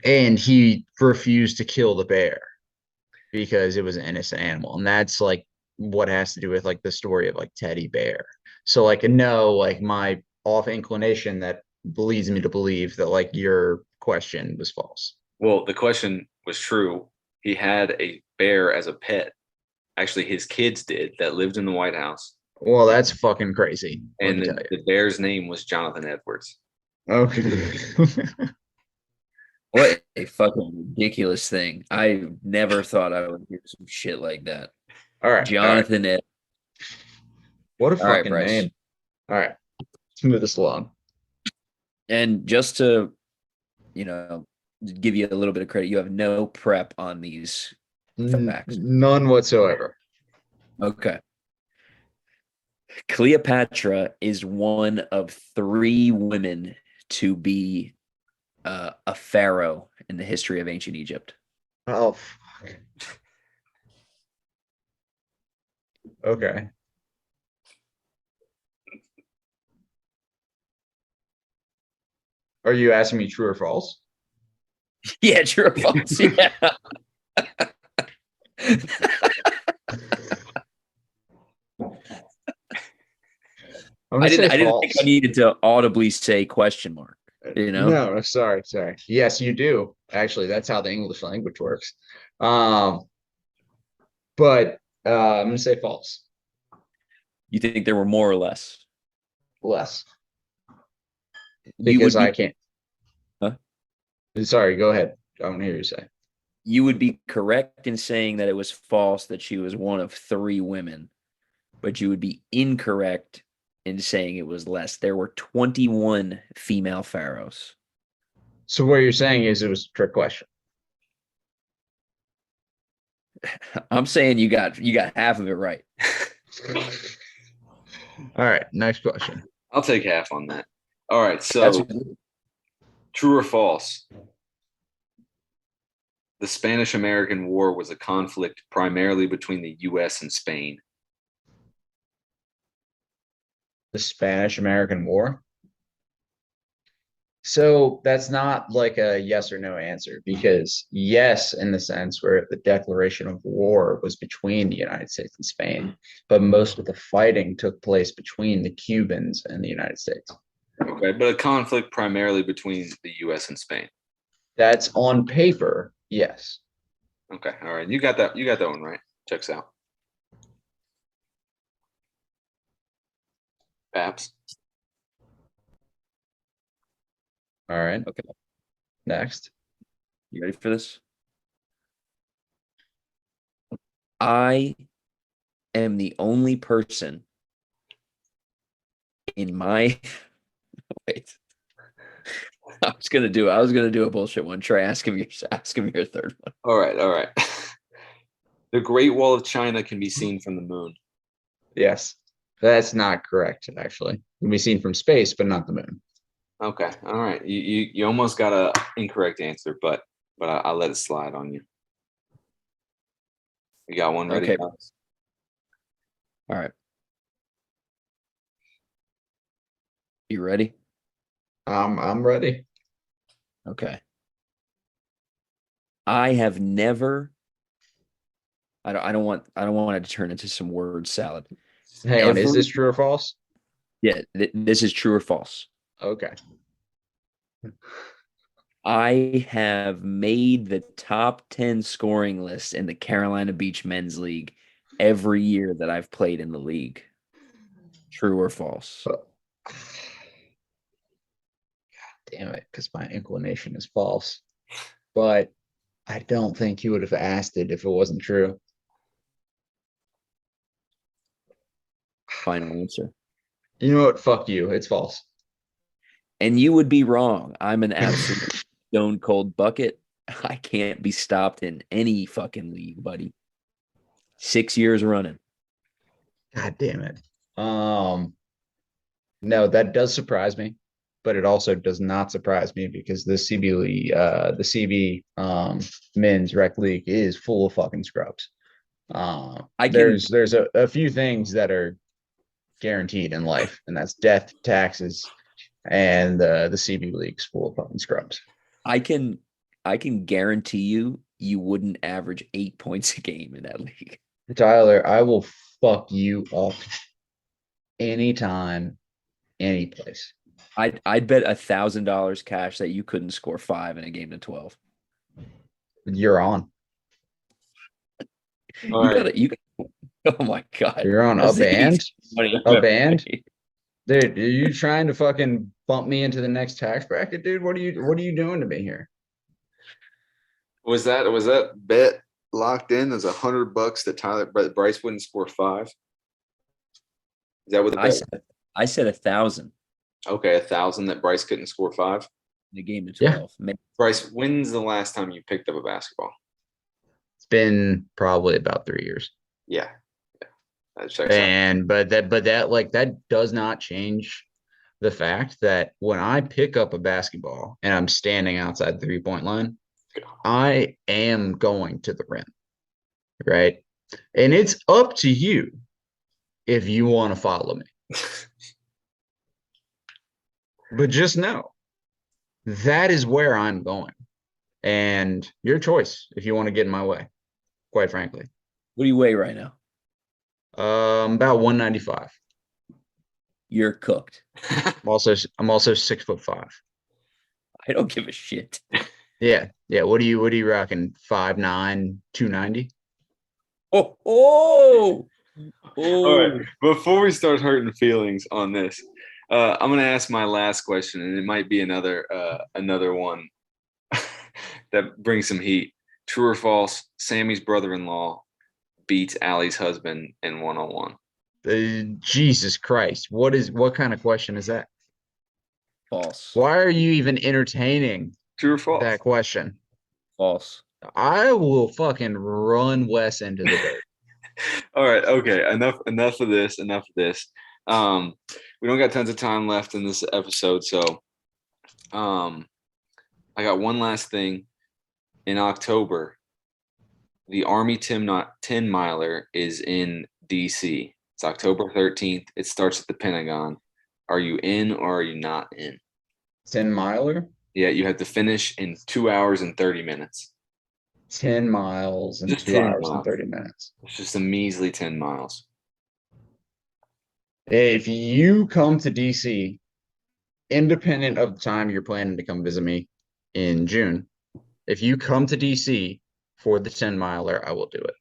and he refused to kill the bear because it was an innocent animal. And that's like what has to do with like the story of like teddy bear. So like no, like my off inclination that leads me to believe that like your question was false. Well, the question was true. He had a bear as a pet. Actually, his kids did that lived in the White House. Well, that's fucking crazy. Let And me tell the bear's name was Jonathan Edwards. you. Okay. What a fucking ridiculous thing. I never thought I would hear some shit like that. All right. All right. Jonathan Ed. What a All right, fucking Bryce. name. All right. Let's move this along. And just to, give you a little bit of credit, you have no prep on these facts. None whatsoever. Okay. Cleopatra is one of three women to be a pharaoh in the history of ancient Egypt. Oh, fuck. Okay. Are you asking me true or false? Yeah, true or false? Yeah. I'm I gonna say didn't think false. I needed to audibly say question mark, No, sorry. Yes, you do. Actually, that's how the English language works. Um, but I'm gonna say false. You think there were more or less? Less. You Because would I be can't. huh? Sorry, go ahead. I want to hear you say. You would be correct in saying that it was false that she was one of three women, but you would be incorrect in saying it was less. There were 21 female pharaohs. So what you're saying is it was a trick question. I'm saying you got half of it right. All right, next question. I'll take half on that. All right, That's so true or false? The Spanish-American War was a conflict primarily between the U.S. and Spain. The Spanish-American War. So that's not like a yes or no answer because yes, in the sense where the declaration of war was between the United States and Spain, but most of the fighting took place between the Cubans and the United States. Okay, but a conflict primarily between the U.S. and Spain. That's on paper, yes. Okay, all right, you got that. You got that one right. Checks out. Paps. All right. Okay. Next. You ready for this? I am the only person in my wait. I was gonna do a bullshit one. Try ask him your third one. All right, all right. The Great Wall of China can be seen from the moon. Yes. That's not correct, actually. It can be seen from space, but not the moon. Okay, all right. You almost got a incorrect answer, but I'll let it slide on you. You got one ready, Okay. guys? All right. You ready? I'm ready. Okay. I have never. I don't want it to turn into some word salad. Hang on, is this true or false? Yeah, this is true or false. Okay. I have made the top 10 scoring list in the Carolina Beach Men's League every year that I've played in the league. True or false? God damn it, because my inclination is false. But I don't think you would have asked it if it wasn't true. Final answer. You know what? Fuck you. It's false. And you would be wrong. I'm an absolute stone cold bucket. I can't be stopped in any fucking league, buddy. 6 years running. God damn it. No, that does surprise me, but it also does not surprise me because the CB men's rec league is full of fucking scrubs. I can There's a few things that are guaranteed in life, and that's death, taxes, and the CB league's full of fucking scrubs. I can I can guarantee you wouldn't average 8 points a game in that league. Tyler, I will fuck you up anytime, any place. I'd bet $1,000 cash that you couldn't score 5 in a game to 12. You're on. All You right. gotta you oh my god. You're on That's a the band? easiest money I've A ever band? made. Dude, are you trying to fucking bump me into the next tax bracket, dude? What are you doing to me here? Was that bet locked in? There's $100 that Bryce wouldn't score 5. Is that what the I bet? said I said 1,000 Okay, 1,000 that Bryce couldn't score 5. in a game to Yeah. 12. Bryce, when's the last time you picked up a basketball? It's been probably about 3 years. Yeah, that checks out. And but that does not change the fact that when I pick up a basketball and I'm standing outside the 3-point line, I am going to the rim, right? And it's up to you if you want to follow me. But just know that is where I'm going. And your choice if you want to get in my way, quite frankly. What do you weigh right now? About 195. You're cooked. I'm also 6'5". I don't give a shit. Yeah. Yeah. What are you rocking? 5'9", 290? Oh. All right. Before we start hurting feelings on this, I'm gonna ask my last question, and it might be another one that brings some heat. True or false? Sammy's brother-in-law beats Allie's husband in 1-on-1. Jesus Christ. What kind of question is that? False. Why are you even entertaining True or false? that question? False. I will fucking run Wes into the dirt. All right. Okay. Enough of this. We don't got tons of time left in this episode, so I got one last thing. In October, the Army 10 miler is in DC. It's October 13th. It starts at the Pentagon. Are you in or are you not in? 10-miler? Yeah, you have to finish in 2 hours and 30 minutes. 10 miles in Just 2 10 hours and miles. 30 minutes. It's just a measly 10 miles. If you come to DC, independent of the time you're planning to come visit me in June, if you come to DC for the 10-miler, I will do it.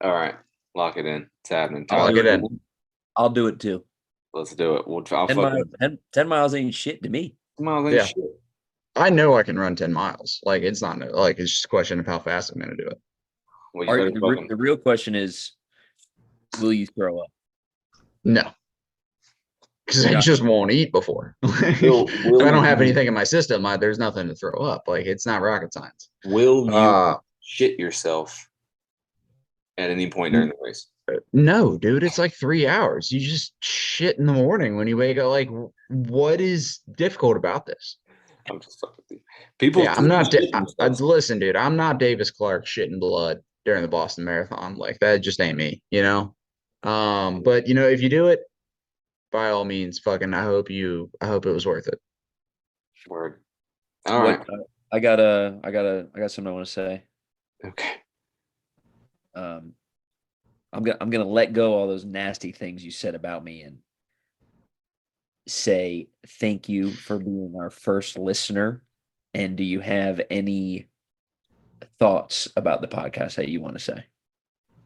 All right, lock it in. It's happening. I'll lock Tyler, it in. I'll do it too. let's do it. I'll 10 miles, fucking 10 miles ain't shit to me. 10 miles ain't Yeah. shit. I know I can run 10 miles. Like, it's not like it's just a question of how fast I'm going to do it. Well, you better fucking. The real question is, will you throw up? No, because I Yeah. just won't eat before. If I don't have anything in my system, there's nothing to throw up. Like, it's not rocket science. Will you shit yourself at any point during the race? No, dude, it's like 3 hours. You just shit in the morning when you wake up. Like, what is difficult about this? I'm just fucking with you. People, Yeah, I'm not. shit themselves. Listen, dude, I'm not Davis Clark shitting blood during the Boston Marathon. Like, that just ain't me, you know. But if you do it, by all means, fucking, I hope it was worth it. Word. All right. I got something I want to say. Okay. I'm gonna let go all those nasty things you said about me and say thank you for being our first listener. And do you have any thoughts about the podcast that you want to say?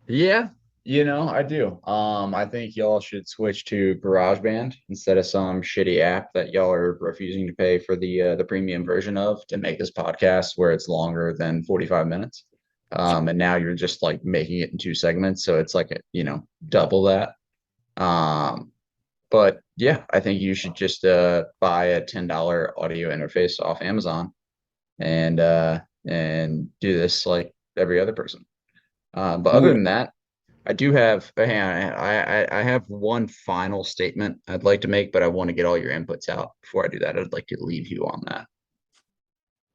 Yeah, I do. I think y'all should switch to GarageBand instead of some shitty app that y'all are refusing to pay for the premium version of to make this podcast where it's longer than 45 minutes. And now you're just like making it in 2 segments, so it's like double that. But yeah, I think you should just buy a $10 audio interface off Amazon and do this like every other person. But other than that, I do have I have one final statement I'd like to make, but I want to get all your inputs out before I do that. I'd like to leave you on that.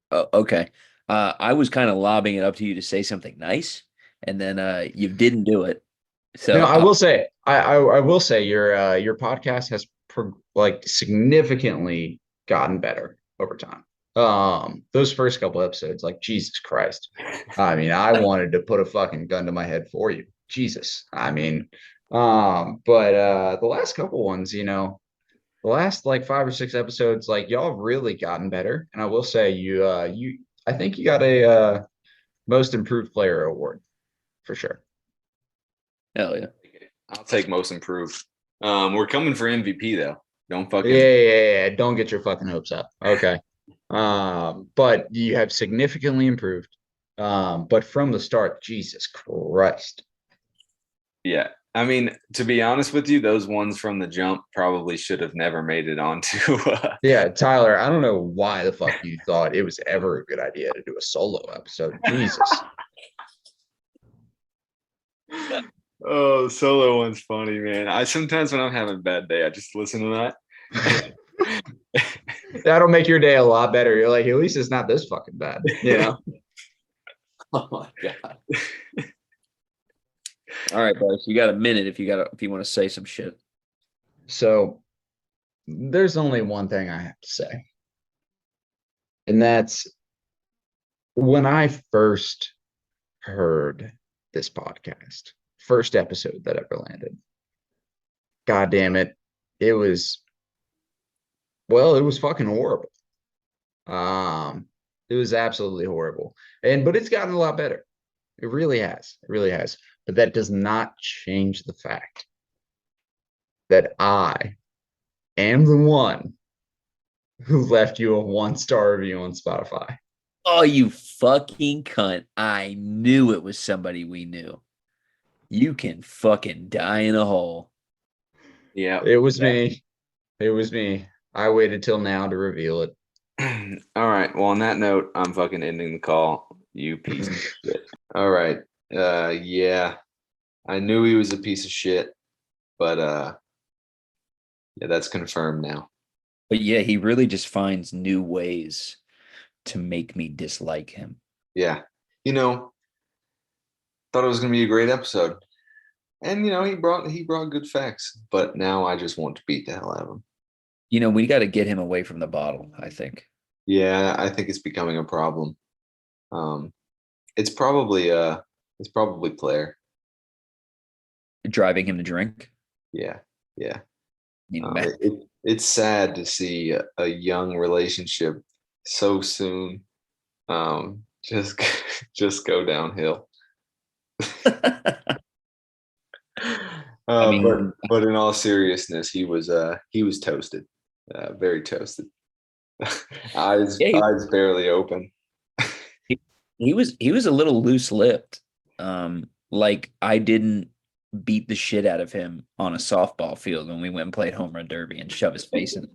Oh, okay. I was kind of lobbing it up to you to say something nice, and then you didn't do it. So No, I will say I will say your podcast has like significantly gotten better over time. Those first couple episodes, like Jesus Christ. I mean, I wanted to put a fucking gun to my head for you. Jesus. I mean, but the last couple ones, the last like 5 or 6 episodes, like y'all have really gotten better. And I will say I think you got a most improved player award for sure. hell yeah. I'll take most improved. We're coming for MVP though. Don't fucking. Yeah. Don't get your fucking hopes up. Okay. But you have significantly improved. But from the start, Jesus Christ. Yeah. I mean, to be honest with you, those ones from the jump probably should have never made it onto. Yeah, Tyler, I don't know why the fuck you thought it was ever a good idea to do a solo episode. Jesus. Oh, solo one's funny, man. I sometimes when I'm having a bad day, I just listen to that. That'll make your day a lot better. You're like, at least it's not this fucking bad, Oh my god. All right, boys. You got a minute if you want to say some shit. So there's only one thing I have to say. And that's when I first heard this podcast, first episode that ever landed. God damn it. It was fucking horrible. It was absolutely horrible. But it's gotten a lot better. It really has. It really has. But that does not change the fact that I am the one who left you a 1-star review on Spotify. Oh, you fucking cunt. I knew it was somebody we knew. You can fucking die in a hole. Yeah. It was me. It was me. I waited till now to reveal it. All right. Well, on that note, I'm fucking ending the call. You piece of shit. All right. Yeah. I knew he was a piece of shit, but yeah, that's confirmed now. But yeah, he really just finds new ways to make me dislike him. Yeah. Thought it was gonna be a great episode. And he brought good facts, but now I just want to beat the hell out of him. We got to get him away from the bottle, I think. Yeah, I think it's becoming a problem. Um, it's probably Claire. Driving him to drink. Yeah, yeah. I mean, It's sad to see a young relationship so soon just just go downhill. I But mean, in all seriousness, he was toasted, very toasted. yeah, Eyes barely open. he was a little loose-lipped. Like I didn't beat the shit out of him on a softball field when we went and played home run derby and shove his face in.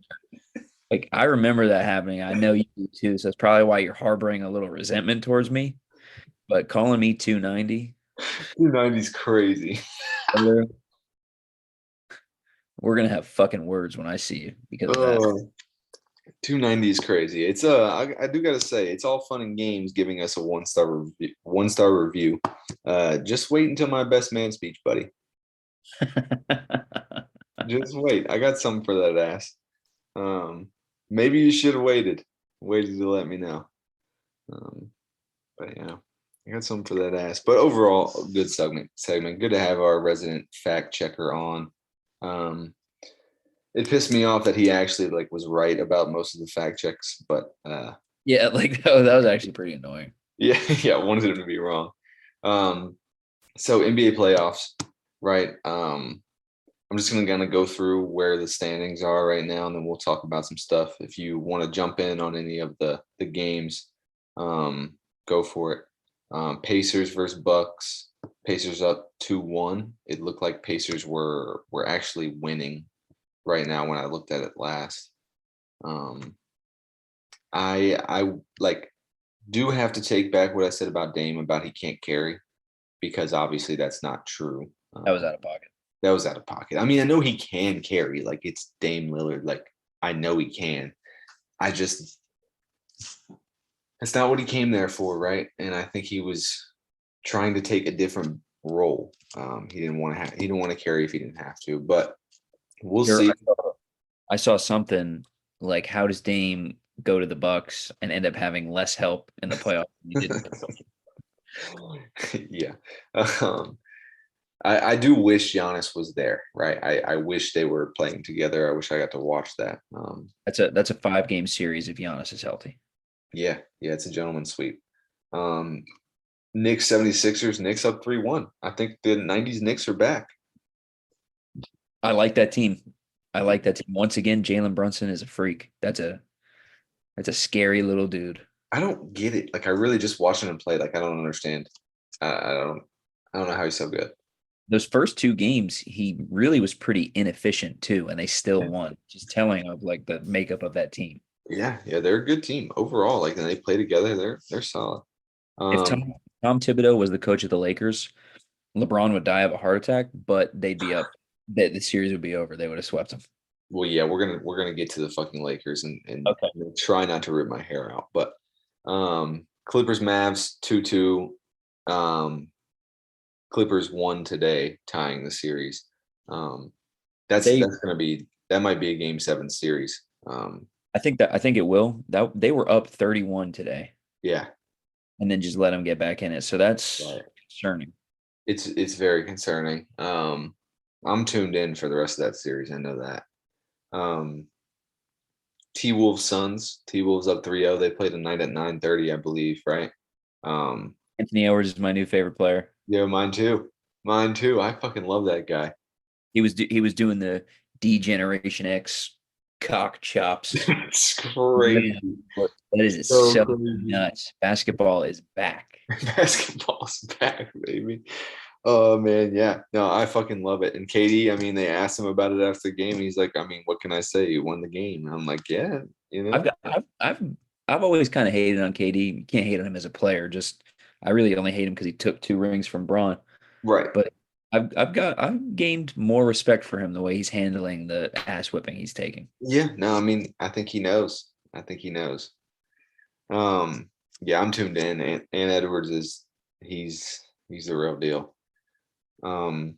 Like I remember that happening. I know you do too, so that's probably why you're harboring a little resentment towards me. But calling me 290, 290's crazy. we're gonna have fucking words when I see you because of that. Oh, 290 is crazy. It's I do gotta say, it's all fun and games giving us a one star review. Just wait until my best man speech, buddy. Just wait. I got something for that ass. Um, maybe you should have waited to let me know. Um, but yeah, I got something for that ass. But overall, good segment. Good to have our resident fact checker on. Um, it pissed me off that he actually like was right about most of the fact checks, but Yeah, like that was actually pretty annoying. yeah, yeah, I wanted him to be wrong. Um, so NBA playoffs, right? I'm just gonna kind of go through where the standings are right now, and then we'll talk about some stuff. If you want to jump in on any of the games, go for it. Pacers versus Bucks. Pacers up 2-1. It looked like Pacers were actually winning right now when I looked at it last. Um, I like do have to take back what I said about Dame about he can't carry because obviously that's not true. That was out of pocket. That was out of pocket. I mean, I know he can carry, like it's Dame Lillard. Like I know he can. I just that's not what he came there for, right? And I think he was trying to take a different role. He didn't want to carry if he didn't have to. But we'll Here, see. I saw something like how does Dame go to the Bucks and end up having less help in the playoffs than he did in the Yeah. Um, I do wish Giannis was there, right? I wish they were playing together. I wish I got to watch that. That's a 5-game series if Giannis is healthy. Yeah, yeah, it's a gentleman's sweep. Um, Knicks 76ers, Knicks up 3-1. I think the 90s Knicks are back. I like that team. I like that team. Once again, Jalen Brunson is a freak. That's a scary little dude. I don't get it. Like I really just watching him play. Like I don't understand. I don't. I don't know how he's so good. Those first 2 games, he really was pretty inefficient too, and they still Yeah, won. Just telling of like the makeup of that team. yeah, yeah. They're a good team overall. Like and they play together. They're solid. If Um, Tom Thibodeau was the coach of the Lakers, LeBron would die of a heart attack, but they'd be up. The series would be over. They would have swept them. well, yeah, we're gonna get to the fucking Lakers and Okay. try not to rip my hair out. But Clippers Mavs 2-2. Um, Clippers won today, tying the series. Um, They that might be a game 7 series. I think it will. That they were up 31 today Yeah, and then just let them get back in it. So that's right. concerning. It's very concerning. I'm tuned in for the rest of that series. I know that. Um, T Wolves Suns. T Wolves up 3-0. They played tonight at 9:30, I believe, right? Um, Anthony Edwards is my new favorite player. yeah, mine too. Mine too. I fucking love that guy. He was doing the D Generation X cock chops. It's crazy. That is So so crazy. nuts. Basketball is back. Basketball's back, baby. Oh man, yeah. No, I fucking love it. And KD, I mean, they asked him about it after the game. And he's like, I mean, what can I say? You won the game. And I'm like, yeah, you I've know, got I've always kind of hated on KD. You can't hate on him as a player. Just I really only hate him because he took 2 rings from Braun. right. But I've gained more respect for him the way he's handling the ass whipping he's taking. Yeah, no, I mean, I think he knows. I think he knows. Yeah, I'm tuned in. And Edwards is he's the real deal. Um,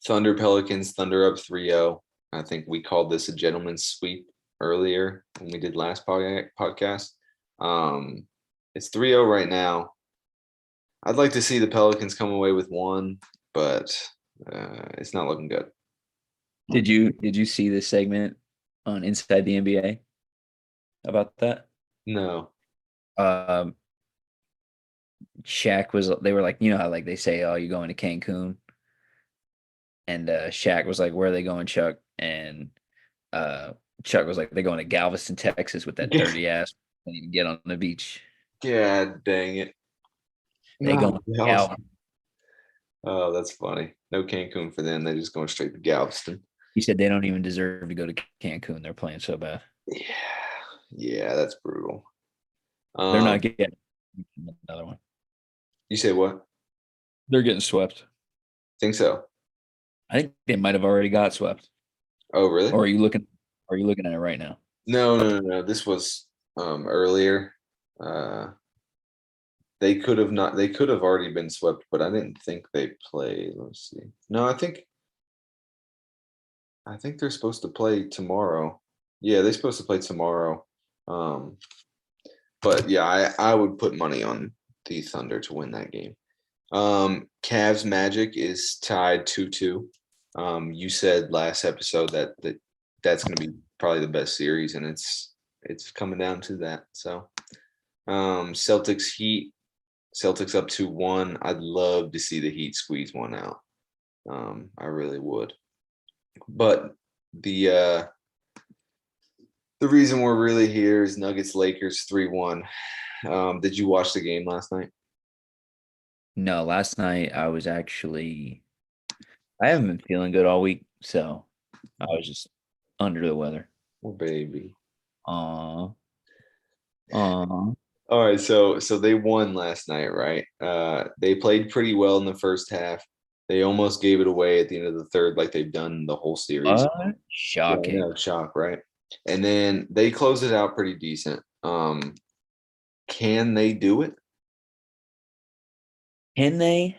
Thunder Pelicans, Thunder up 3-0. I think we called this a gentleman's sweep earlier when we did last podcast. It's 3-0 right now. I'd like to see the Pelicans come away with one, but it's not looking good. Did you see this segment on Inside the NBA about that? No. Um, Shaq was. They were like, you know how like they say, "Oh, you going to Cancun?" And Shaq was like, "Where are they going, Chuck?" And uh, Chuck was like, "They're going to Galveston, Texas, with that dirty ass. Can't even get on the beach. God dang it. They No, going to Gal." Oh, that's funny. No Cancun for them. They're just going straight to Galveston. He said they don't even deserve to go to Cancun. They're playing so bad. Yeah. Yeah, that's brutal. They're not getting another one. You say what? They're getting swept. Think so? I think they might have already got swept. Oh, really? Or are you looking? Are you looking at it right now? No. This was earlier. They could have not. They could have already been swept, but I didn't think they played. Let's see. No, I think they're supposed to play tomorrow. Yeah, they're supposed to play tomorrow. But yeah, I would put money on the Thunder to win that game. Cavs Magic is tied 2-2. You said last episode that's going to be probably the best series, and it's coming down to that. So, Celtics Heat. Celtics up 2-1. I'd love to see the Heat squeeze one out. I really would. But the reason we're really here is Nuggets Lakers 3-1. Did you watch the game last night? No, last night I was actually. I haven't been feeling good all week, so I was just under the weather. Oh, baby. Aw. All right, so they won last night, right? They played pretty well in the first half. They almost gave it away at the end of the third, like they've done the whole series. What? Yeah, I Shocking. know, shock, right? And then they closed it out pretty decent. Can they do it? Can they?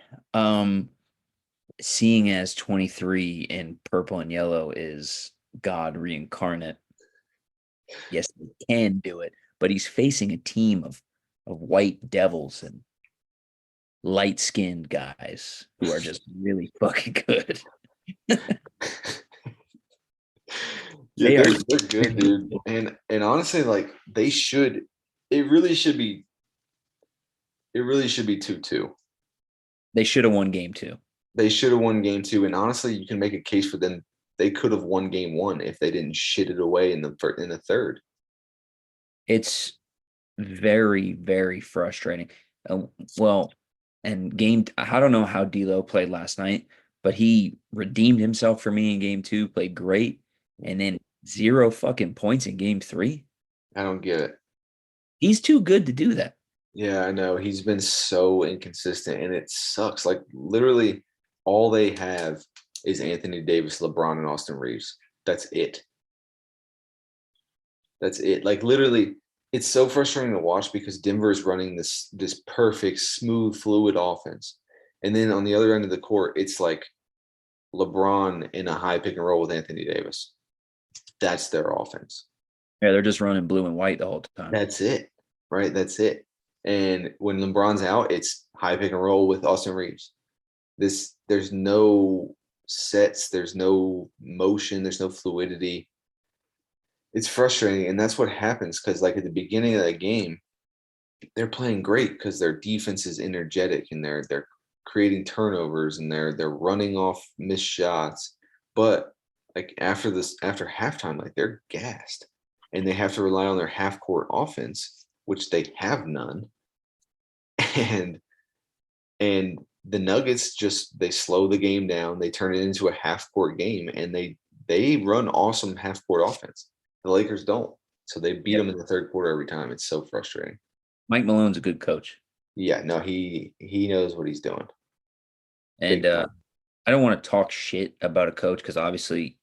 Seeing as 23 in purple and yellow is God reincarnate, yes, they can do it. But he's facing a team of white devils and light-skinned guys who are just really fucking good. Yeah, They are they're good, dude. And honestly, like they should. It really should be. It really should be 2-2. They should have won game 2. They should have won game 2, and honestly, you can make a case for them. They could have won game 1 if they didn't shit it away in the third. It's very, very frustrating. Well, and I don't know how D'Lo played last night, but he redeemed himself for me in game 2, played great, and then 0 fucking points in game 3. I don't get it. He's too good to do that. Yeah, I know. He's been so inconsistent, and it sucks. Like literally, all they have is Anthony Davis, LeBron, and Austin Reeves. That's it. That's it. Like literally, it's so frustrating to watch because Denver is running this perfect, smooth, fluid offense, and then on the other end of the court, it's like LeBron in a high pick and roll with Anthony Davis. That's their offense. Yeah, they're just running blue and white the whole time. That's it, right? That's it. And when LeBron's out, it's high pick and roll with Austin Reeves. There's no sets, there's no motion, there's no fluidity. It's frustrating, and that's what happens because, like at the beginning of that game, they're playing great because their defense is energetic and they're creating turnovers and they're running off missed shots. But like after halftime, like they're gassed, and they have to rely on their half court offense, which they have none. And the Nuggets they slow the game down, they turn it into a half court game, and they run awesome half court offense. The Lakers don't. So they beat them in the third quarter every time. It's so frustrating. Mike Malone's a good coach. Yeah, no, he knows what he's doing. And I don't want to talk shit about a coach because obviously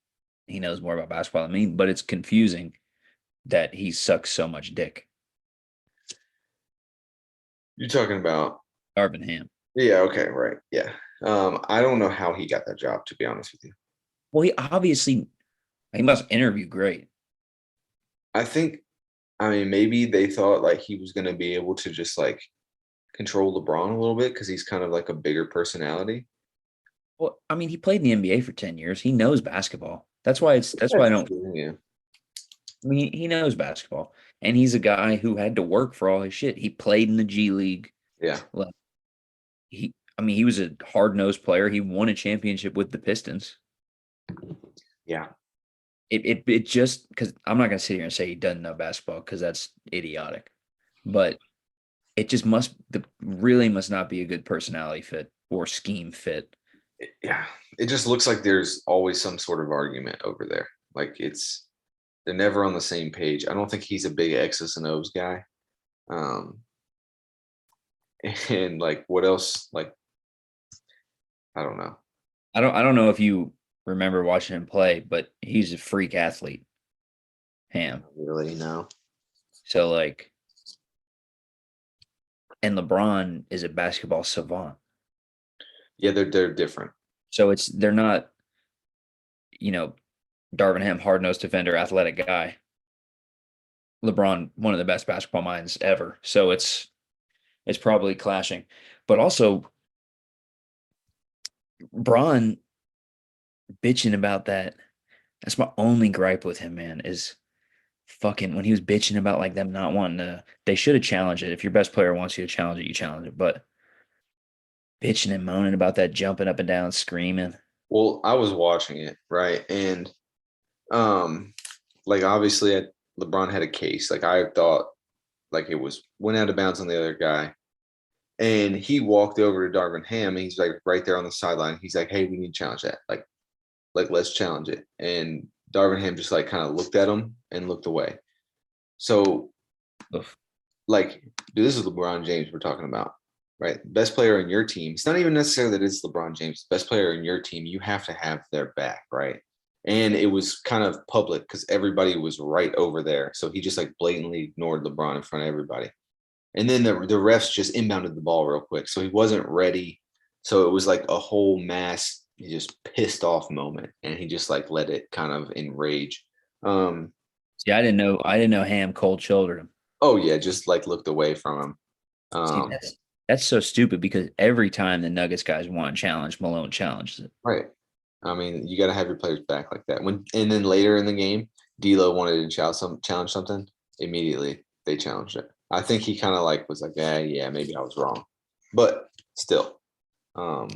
he knows more about basketball than me, but it's confusing that he sucks so much dick. You're talking about Darvin Ham. Yeah, okay, right. Yeah. I don't know how he got that job, to be honest with you. Well, he obviously He must interview great. I think, I mean, maybe they thought like he was going to be able to just like control LeBron a little bit because he's kind of like a bigger personality. Well, I mean, he played in the NBA for 10 years. He knows basketball. That's why I That's don't. true, yeah. I mean, he knows basketball, and he's a guy who had to work for all his shit. He played in the G League. Yeah. Like I mean, he was a hard nosed player. He won a championship with the Pistons. Yeah. It just because I'm not gonna sit here and say he doesn't know basketball because that's idiotic, but it just really must not be a good personality fit or scheme fit. Yeah. It just looks like there's always some sort of argument over there. Like they're never on the same page. I don't think he's a big X's and O's guy. Um, and like what else? Like, I don't know. I don't know if you remember watching him play, but he's a freak athlete, Ham. Really, no. So like, and LeBron is a basketball savant. Yeah, they're different. So they're not, you know, Darvin Ham, hard nosed defender, athletic guy. LeBron, one of the best basketball minds ever. So it's probably clashing. But also Braun bitching about that. That's my only gripe with him, man, is fucking when he was bitching about like them not wanting to, they should have challenged it. If your best player wants you to challenge it, you challenge it. But bitching and moaning about that, jumping up and down, screaming. Well, I was watching it, right? And um like obviously LeBron had a case. Like I thought like it was went out of bounds on the other guy. And he walked over to Darvin Ham and he's like right there on the sideline. He's like, hey, we need to challenge that. Like let's challenge it. And Darvin Ham just like kind of looked at him and looked away. So Oof. like, dude, this is LeBron James we're talking about, right? Best player in your team. It's not even necessarily that it's LeBron James. Best player in your team, you have to have their back, right? And it was kind of public because everybody was right over there. So he just like blatantly ignored LeBron in front of everybody. And then the refs just inbounded the ball real quick. So he wasn't ready. So it was like a whole mass, he just pissed off moment. And he just like let it kind of enrage. Um, See, I didn't know Ham cold shouldered him. oh yeah, just like looked away from him. See, Um, that's so stupid because every time the Nuggets guys want a challenge, Malone challenges it. right. I mean, you got to have your players back like that. And then later in the game, D'Lo wanted to challenge something. Immediately, they challenged it. I think he kind of like was like, yeah, maybe I was wrong, but still, um,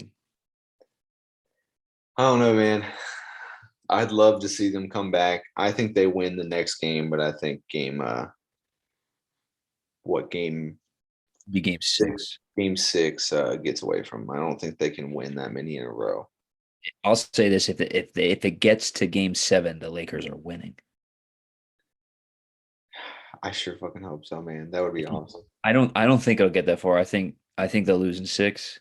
I don't know, man. I'd love to see them come back. I think they win the next game, but I think game Be game six, 6. game 6 gets away from them. I don't think they can win that many in a row. I'll say this: if it gets to game 7, the Lakers are winning. I sure fucking hope so, man. That would be awesome. I don't think it'll get that far. I think they'll lose in 6.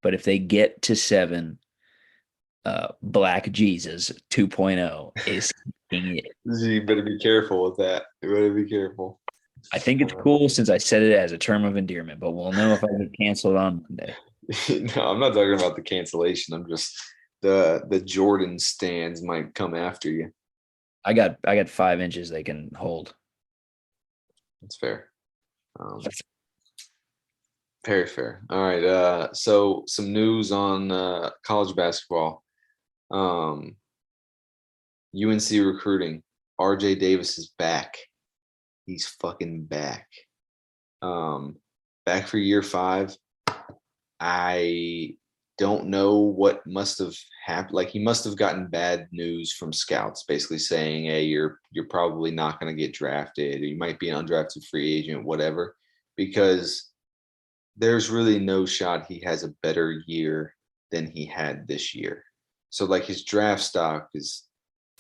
But if they get to 7, Black Jesus 2.0 is kicking it. You better be careful with that. You better be careful. I think it's cool since I said it as a term of endearment, but we'll know if I get canceled on Monday. No, I'm not talking about the cancellation. I'm just the Jordan stands might come after you. I got 5 inches they can hold. That's fair. Very fair. All right. So some news on college basketball. UNC recruiting. RJ Davis is back. He's fucking back. Back for year 5. I don't know what must have happened. Like he must have gotten bad news from scouts, basically saying, "Hey, you're probably not going to get drafted. Or you might be an undrafted free agent, whatever." Because there's really no shot he has a better year than he had this year. So like his draft stock is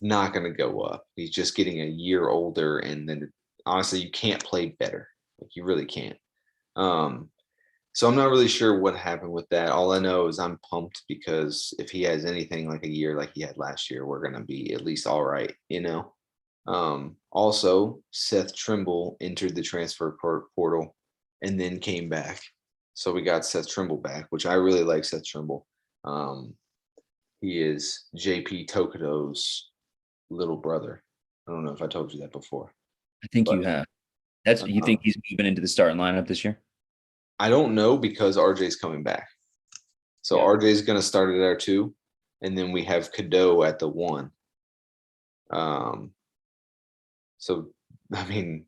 not going to go up. He's just getting a year older, and then honestly, you can't play better. Like you really can't. So I'm not really sure what happened with that. All I know is I'm pumped because if he has anything like a year like he had last year, we're gonna be at least all right, you know. Also, Seth Trimble entered the transfer portal and then came back. So we got Seth Trimble back, which I really like Seth Trimble. He is JP Tokoto's little brother. I don't know if I told you that before, I think but you have. That's you uh, think he's moving into the starting lineup this year? I don't know because RJ's coming back. So Yeah. RJ's going to start at our 2, and then we have Cadeau at the 1. So I mean,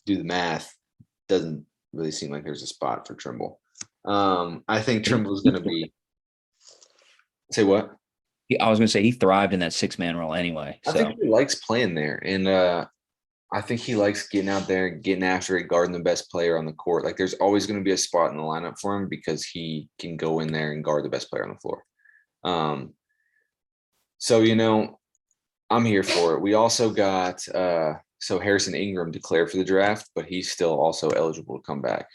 do the math. Doesn't really seem like there's a spot for Trimble. I think Trimble's going to be. Say what? I was going to say he thrived in that 6-man role anyway. I think So he likes playing there, and I think he likes getting out there and getting after it, guarding the best player on the court. Like there's always going to be a spot in the lineup for him because he can go in there and guard the best player on the floor. So I'm here for it. We also got so Harrison Ingram declared for the draft, but he's still also eligible to come back.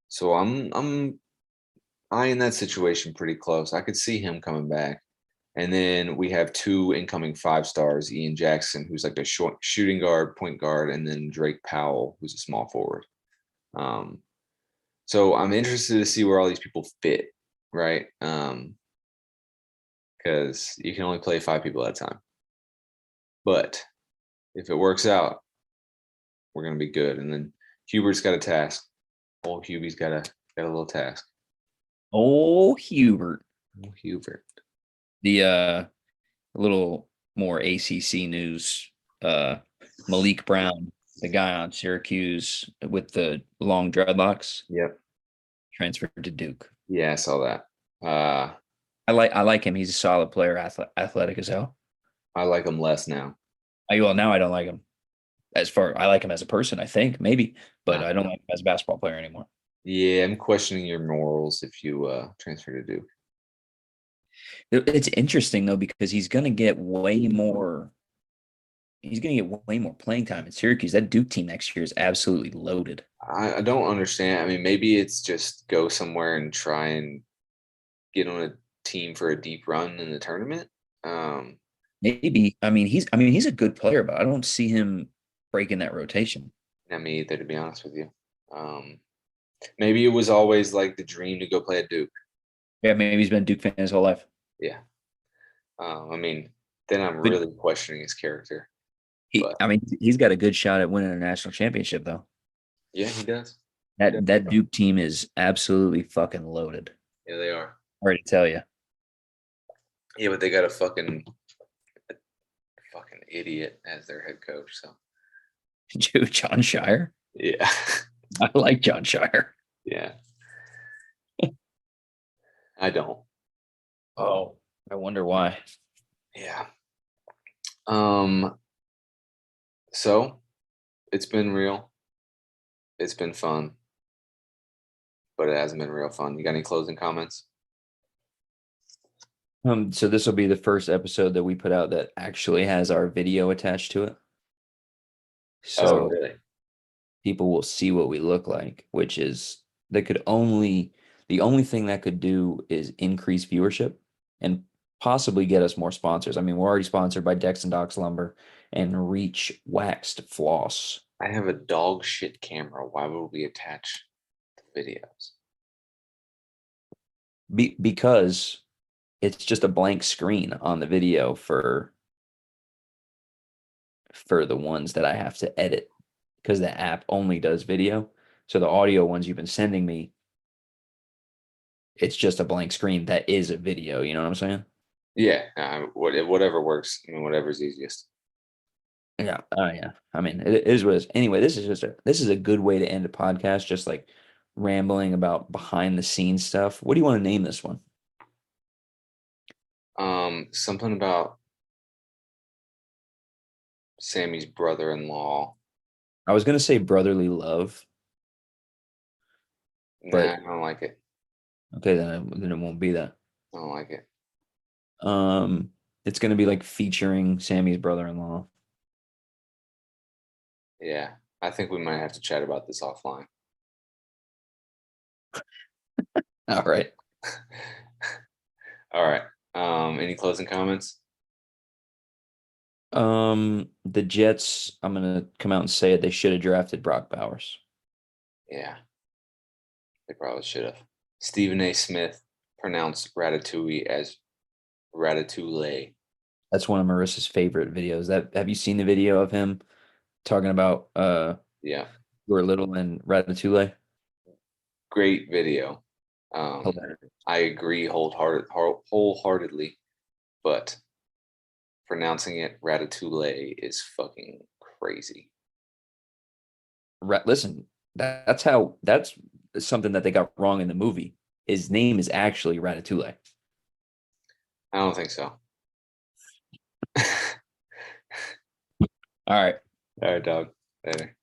So I'm eyeing that situation pretty close. I could see him coming back. And then we have 2 incoming 5-stars, Ian Jackson, who's like a short shooting guard, point guard, and then Drake Powell, who's a small forward. So I'm interested to see where all these people fit, right? Because you can only play 5 people at a time. But if it works out, we're gonna be good. And then Hubert's got a task. Old Hubie's got a little task. oh, Hubert, Oh, Hubert. the a little more ACC news. Malik Brown, the guy on Syracuse with the long dreadlocks, Yep. transferred to Duke. Yeah, I saw that. I like him. He's a solid player, athletic as hell. I like him less now. Well, now I don't like him. I like him as a person, I think maybe, but Nah. I don't like him as a basketball player anymore. Yeah, I'm questioning your morals if you transfer to Duke. It's interesting though because he's going to get way more. He's going to get way more playing time in Syracuse. That Duke team next year is absolutely loaded. I don't understand. I mean, maybe it's just go somewhere and try and get on a team for a deep run in the tournament. Maybe. I mean he's a good player, but I don't see him breaking that rotation. Not me either, to be honest with you. Maybe it was always like the dream to go play at Duke. Yeah, maybe he's been a Duke fan his whole life. Yeah. I mean, then I'm But really questioning his character. But he's got a good shot at winning a national championship though. yeah, he does. That Duke team is absolutely fucking loaded. Yeah, they are. Sorry to tell you. Yeah, but they got a fucking idiot as their head coach. So John Shire. yeah, I like John Shire. yeah. I don't. Oh, I wonder why. Yeah. So it's been real. It's been fun, but it hasn't been real fun. You got any closing comments? So this will be the first episode that we put out that actually has our video attached to it. Oh, So really? people will see what we look like, which is the only thing that could do is increase viewership and possibly get us more sponsors. I mean, we're already sponsored by Dex and Docs Lumber and Reach Waxed Floss. I have a dog shit camera. Why would we attach the videos? Because it's just a blank screen on the video for the ones that I have to edit because the app only does video. So the audio ones you've been sending me, it's just a blank screen that is a video. You know what I'm saying? Yeah, whatever works. I mean, whatever's easiest. Yeah. Oh yeah. I mean, it is what it is. Anyway, this is a good way to end a podcast, just like rambling about behind the scenes stuff. What do you want to name this one? Something about Sammy's brother-in-law. I was gonna say brotherly love, Nah, but I don't like it. okay, then it won't be that. I don't like it. It's gonna be like featuring Sammy's brother-in-law. Yeah, I think we might have to chat about this offline. All right. All right. Any closing comments? The Jets, I'm gonna come out and say it. They should have drafted Brock Bowers. Yeah, they probably should have. Stephen A. Smith pronounced ratatouille as ratatouille. That's one of Marissa's favorite videos. That have you seen the video of him talking about Yeah, you were little and Ratatouille? great video. Hilarious. I agree wholeheartedly, but pronouncing it Ratatouille is fucking crazy. Listen, that's something that they got wrong in the movie. His name is actually Ratatouille. I don't think so. All right. All right, dog. Later.